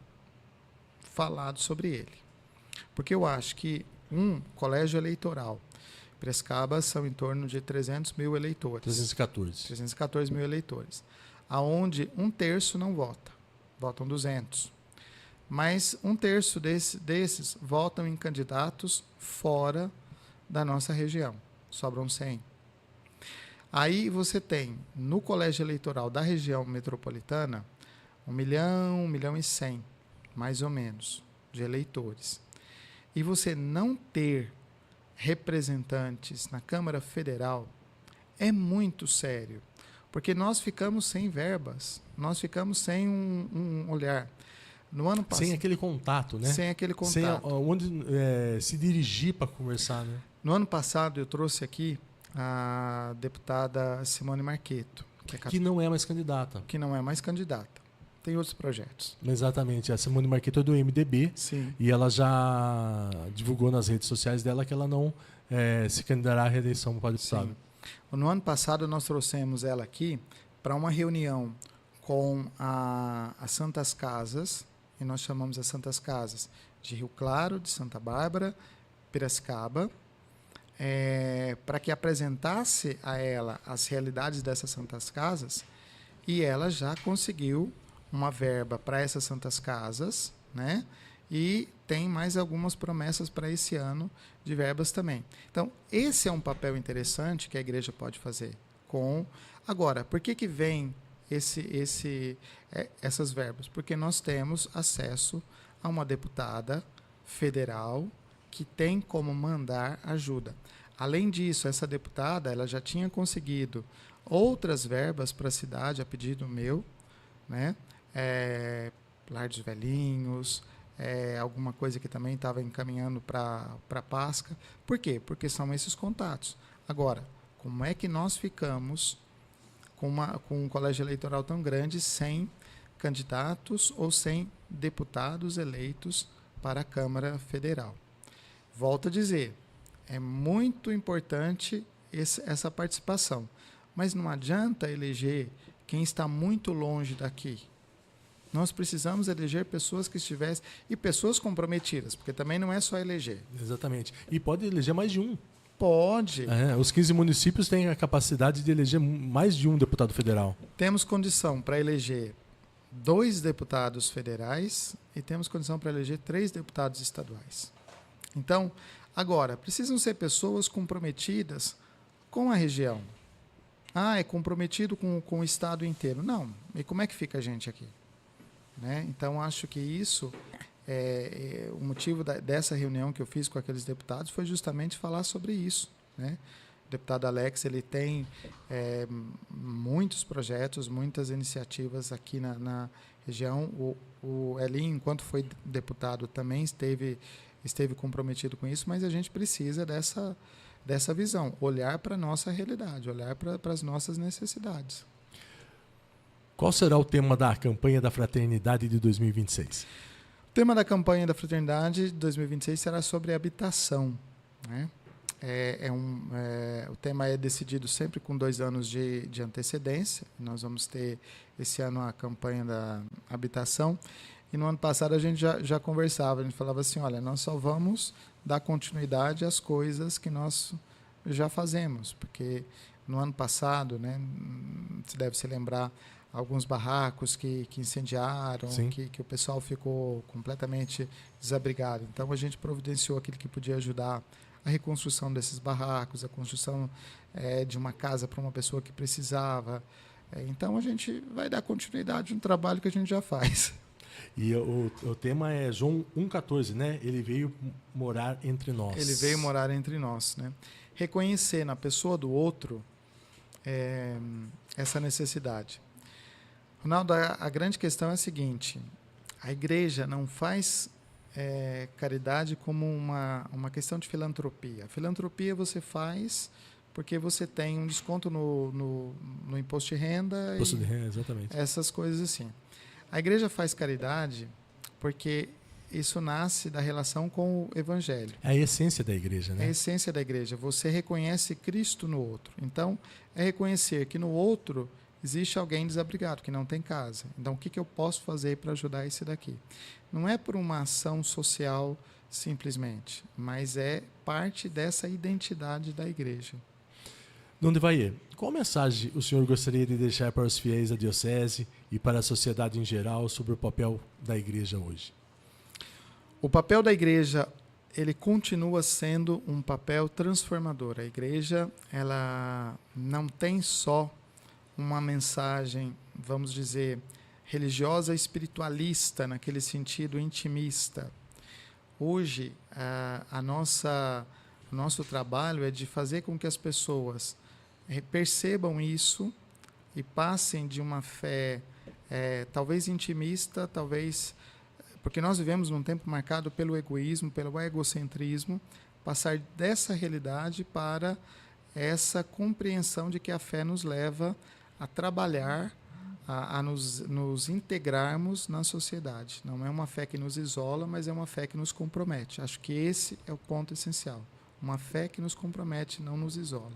B: falado sobre ele. Porque eu acho que colégio eleitoral, Piracicaba são em torno de 300 mil eleitores. 314 mil eleitores. Aonde 1/3 não vota. Votam 200. Mas 1/3 desses votam em candidatos fora da nossa região. Sobram 100. Aí você tem, no colégio eleitoral da região metropolitana, 1 milhão e 100, mais ou menos, de eleitores. E você não ter representantes na Câmara Federal é muito sério, porque nós ficamos sem verbas, nós ficamos sem um olhar. No ano passado,
A: sem aquele contato, né?
B: Sem aquele contato.
A: Sem onde se dirigir para conversar, né?
B: No ano passado, eu trouxe aqui a deputada Simone Marqueto.
A: Que não é mais candidata.
B: Que não é mais candidata. Tem outros projetos.
A: Exatamente. A Simone Marqueto é do MDB.
B: Sim.
A: E ela já divulgou nas redes sociais dela que ela não se candidatará à reeleição para deputado.
B: No ano passado, nós trouxemos ela aqui para uma reunião com as Santas Casas, e nós chamamos as Santas Casas de Rio Claro, de Santa Bárbara, Piracicaba, para que apresentasse a ela as realidades dessas Santas Casas, e ela já conseguiu uma verba para essas Santas Casas, né? E tem mais algumas promessas para esse ano de verbas também. Então, esse é um papel interessante que a igreja pode fazer. Agora, por que vem essas verbas? Porque nós temos acesso a uma deputada federal que tem como mandar ajuda. Além disso, essa deputada ela já tinha conseguido outras verbas para a cidade a pedido meu, né? Lar dos Velhinhos, alguma coisa que também estava encaminhando para Pasca. Por quê? Porque são esses contatos. Agora, como é que nós ficamos com um colégio eleitoral tão grande sem candidatos ou sem deputados eleitos para a Câmara Federal? Volto a dizer, é muito importante essa participação, mas não adianta eleger quem está muito longe daqui. Nós precisamos eleger pessoas que estivessem... E pessoas comprometidas, porque também não é só eleger.
A: Exatamente. E pode eleger mais de um.
B: Pode.
A: Os 15 municípios têm a capacidade de eleger mais de um deputado federal.
B: Temos condição para eleger 2 deputados federais e temos condição para eleger 3 deputados estaduais. Então, agora, precisam ser pessoas comprometidas com a região. É comprometido com o estado inteiro. Não. E como é que fica a gente aqui? Né? Então, acho que isso, o motivo dessa reunião que eu fiz com aqueles deputados foi justamente falar sobre isso. Né? O deputado Alex ele tem muitos projetos, muitas iniciativas aqui na região. O Elinho, enquanto foi deputado, também esteve comprometido com isso, mas a gente precisa dessa visão, olhar para a nossa realidade, olhar para as nossas necessidades.
A: Qual será o tema da campanha da Fraternidade de 2026?
B: O tema da campanha da Fraternidade de 2026 será sobre habitação. Né? O tema é decidido sempre com 2 anos de antecedência. Nós vamos ter esse ano a campanha da habitação. E no ano passado a gente já conversava, a gente falava assim, olha, nós só vamos dar continuidade às coisas que nós já fazemos. Porque no ano passado, né, você deve se lembrar, alguns barracos que incendiaram, que o pessoal ficou completamente desabrigado. Então, a gente providenciou aquilo que podia ajudar a reconstrução desses barracos, a construção de uma casa para uma pessoa que precisava. Então, a gente vai dar continuidade no trabalho que a gente já faz.
A: E o tema é João 1,14, né? Ele veio morar entre nós.
B: Ele veio morar entre nós, né? Reconhecer na pessoa do outro essa necessidade. Ronaldo, a grande questão é a seguinte: a igreja não faz caridade como uma questão de filantropia. A filantropia você faz porque você tem um desconto no imposto de renda.
A: Imposto de renda, exatamente.
B: Essas coisas assim. A igreja faz caridade porque isso nasce da relação com o evangelho.
A: É a essência da igreja, né?
B: É a essência da igreja. Você reconhece Cristo no outro. Então, é reconhecer que no outro existe alguém desabrigado, que não tem casa. Então, o que eu posso fazer para ajudar esse daqui? Não é por uma ação social simplesmente, mas é parte dessa identidade da igreja.
A: Dom Devair, qual mensagem o senhor gostaria de deixar para os fiéis da diocese e para a sociedade em geral sobre o papel da igreja hoje?
B: O papel da igreja, ele continua sendo um papel transformador. A igreja, ela não tem só uma mensagem, vamos dizer, religiosa espiritualista, naquele sentido intimista. Hoje, o nosso trabalho é de fazer com que as pessoas percebam isso e passem de uma fé talvez intimista, talvez... Porque nós vivemos num tempo marcado pelo egoísmo, pelo egocentrismo, passar dessa realidade para essa compreensão de que a fé nos leva a trabalhar, a nos integrarmos na sociedade. Não é uma fé que nos isola, mas é uma fé que nos compromete. Acho que esse é o ponto essencial. Uma fé que nos compromete, não nos isola.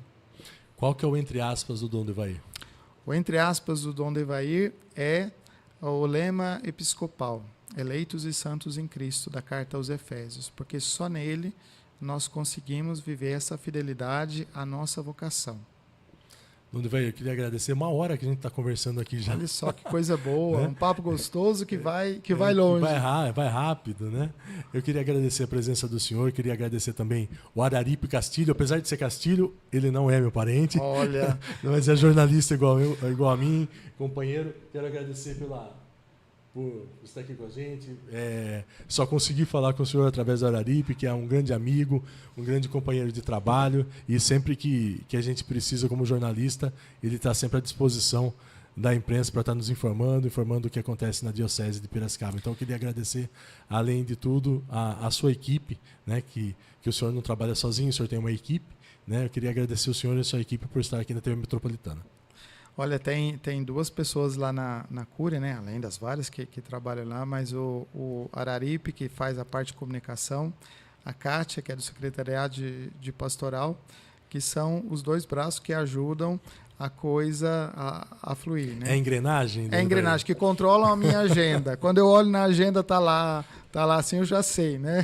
A: Qual que é o entre aspas do Dom Devair?
B: O entre aspas do Dom Devair é o lema episcopal, eleitos e santos em Cristo, da carta aos Efésios, porque só nele nós conseguimos viver essa fidelidade à nossa vocação.
A: Dom Devair, eu queria agradecer 1 hora que a gente está conversando aqui já.
B: Olha só que coisa boa,
A: né?
B: Um papo gostoso que vai longe.
A: Vai rápido, né? Eu queria agradecer a presença do senhor, queria agradecer também o Araripe Castilho, apesar de ser Castilho, ele não é meu parente.
B: Olha.
A: Mas é jornalista igual a mim, companheiro. Quero agradecer por estar aqui com a gente. Só consegui falar com o senhor através do Araripe, que é um grande amigo, um grande companheiro de trabalho, e sempre que a gente precisa como jornalista, ele está sempre à disposição da imprensa para estar nos informando o que acontece na Diocese de Piracicaba. Então, eu queria agradecer, além de tudo, a sua equipe, né, que o senhor não trabalha sozinho, o senhor tem uma equipe, né? Eu queria agradecer o senhor e a sua equipe por estar aqui na TV Metropolitana.
B: Olha, tem 2 pessoas lá na Cúria, né? Além das várias que trabalham lá, mas o Araripe, que faz a parte de comunicação, a Kátia, que é do Secretariado de Pastoral, que são os dois braços que ajudam a coisa a fluir, né?
A: É engrenagem?
B: É engrenagem, que controlam a minha agenda. Quando eu olho na agenda, tá lá assim, eu já sei, né?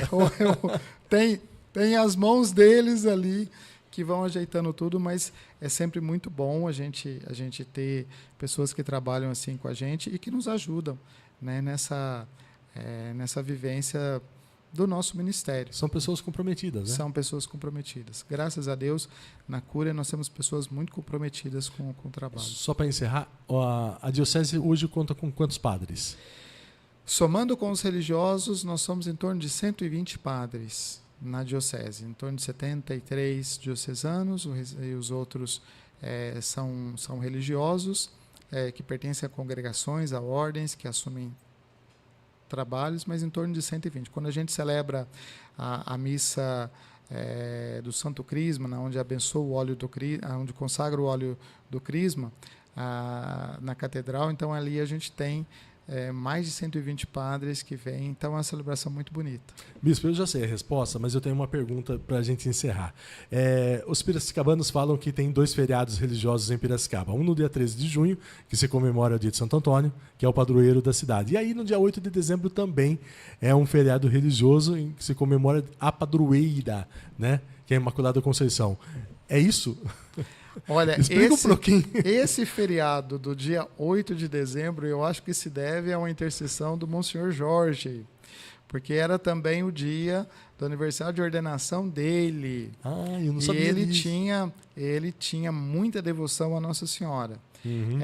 B: Tem as mãos deles ali que vão ajeitando tudo, mas é sempre muito bom a gente ter pessoas que trabalham assim com a gente e que nos ajudam, né? Nessa vivência do nosso ministério.
A: São pessoas comprometidas, né?
B: São pessoas comprometidas. Graças a Deus, na Cúria nós temos pessoas muito comprometidas com o trabalho.
A: Só para encerrar, a diocese hoje conta com quantos padres?
B: Somando com os religiosos, nós somos em torno de 120 padres na diocese, em torno de 73 diocesanos, e os outros são religiosos, que pertencem a congregações, a ordens, que assumem trabalhos, mas em torno de 120. Quando a gente celebra a missa do Santo Crisma, onde abençoa o óleo onde consagra o óleo do Crisma, na catedral, então ali a gente tem mais de 120 padres que vêm, então é uma celebração muito bonita.
A: Bispo, eu já sei a resposta, mas eu tenho uma pergunta para a gente encerrar. Os piracicabanos falam que tem 2 feriados religiosos em Piracicaba. Um no dia 13 de junho, que se comemora o dia de Santo Antônio, que é o padroeiro da cidade. E aí no dia 8 de dezembro também é um feriado religioso em que se comemora a padroeira, né? Que é a Imaculada Conceição. É isso?
B: Olha,
A: explica um pouquinho.
B: Esse feriado do dia 8 de dezembro, eu acho que se deve a uma intercessão do Monsenhor Jorge, porque era também o dia do aniversário de ordenação dele.
A: Eu não sabia disso.
B: Ele tinha muita devoção à Nossa Senhora.
A: Uhum.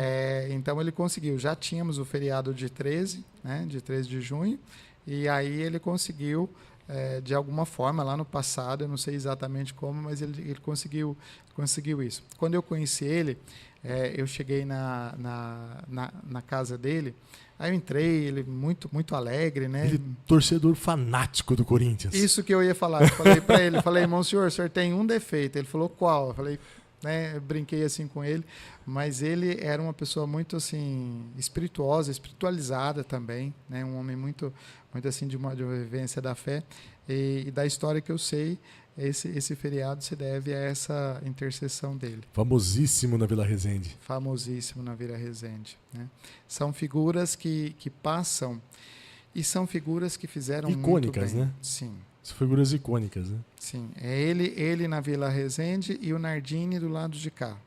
B: Então ele conseguiu. Já tínhamos o feriado de 13, né, de 13 de junho, e aí ele conseguiu, de alguma forma, lá no passado, eu não sei exatamente como, mas ele conseguiu isso. Quando eu conheci ele, eu cheguei na casa dele, aí eu entrei, ele muito, muito alegre, né?
A: Ele torcedor fanático do Corinthians.
B: Isso que eu ia falar. Eu falei para ele, Monsenhor, o senhor tem um defeito. Ele falou, qual? Eu falei, né, eu brinquei assim com ele, mas ele era uma pessoa muito assim espirituosa, espiritualizada também, né? Um homem muito, muito assim de uma vivência da fé, e da história que eu sei, esse feriado se deve a essa intercessão dele.
A: Famosíssimo na Vila Resende.
B: Famosíssimo na Vila Resende, né? São figuras que passam, e são figuras que fizeram
A: icônicas,
B: muito bem.
A: Né?
B: Sim.
A: São figuras icônicas, né?
B: Sim, é ele na Vila Resende e o Nardini do lado de cá.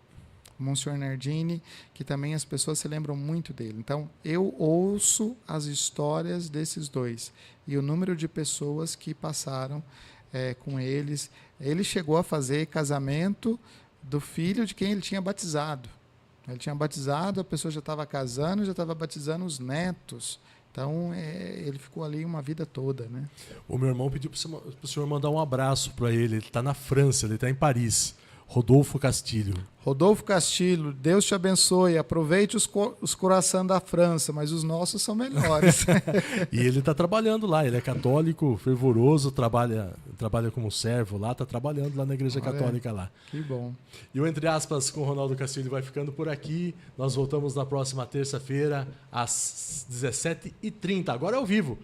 B: O Monsenhor Nardini, que também as pessoas se lembram muito dele. Então, eu ouço as histórias desses dois e o número de pessoas que passaram com eles. Ele chegou a fazer casamento do filho de quem ele tinha batizado. Ele tinha batizado, a pessoa já estava casando, já estava batizando os netos. Então, ele ficou ali uma vida toda, né? O
A: meu irmão pediu para o senhor mandar um abraço para ele. Ele está na França, ele está em Paris. Rodolfo Castilho.
B: Rodolfo Castilho, Deus te abençoe. Aproveite os corações da França, mas os nossos são melhores.
A: E ele está trabalhando lá. Ele é católico, fervoroso, trabalha como servo lá, está trabalhando lá na Igreja Católica lá.
B: Que bom.
A: E o Entre Aspas com o Ronaldo Castilho vai ficando por aqui. Nós voltamos na próxima terça-feira, às 17h30. Agora é ao vivo,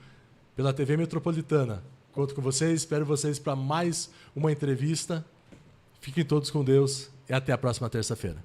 A: pela TV Metropolitana. Conto com vocês, espero vocês para mais uma entrevista. Fiquem todos com Deus e até a próxima terça-feira.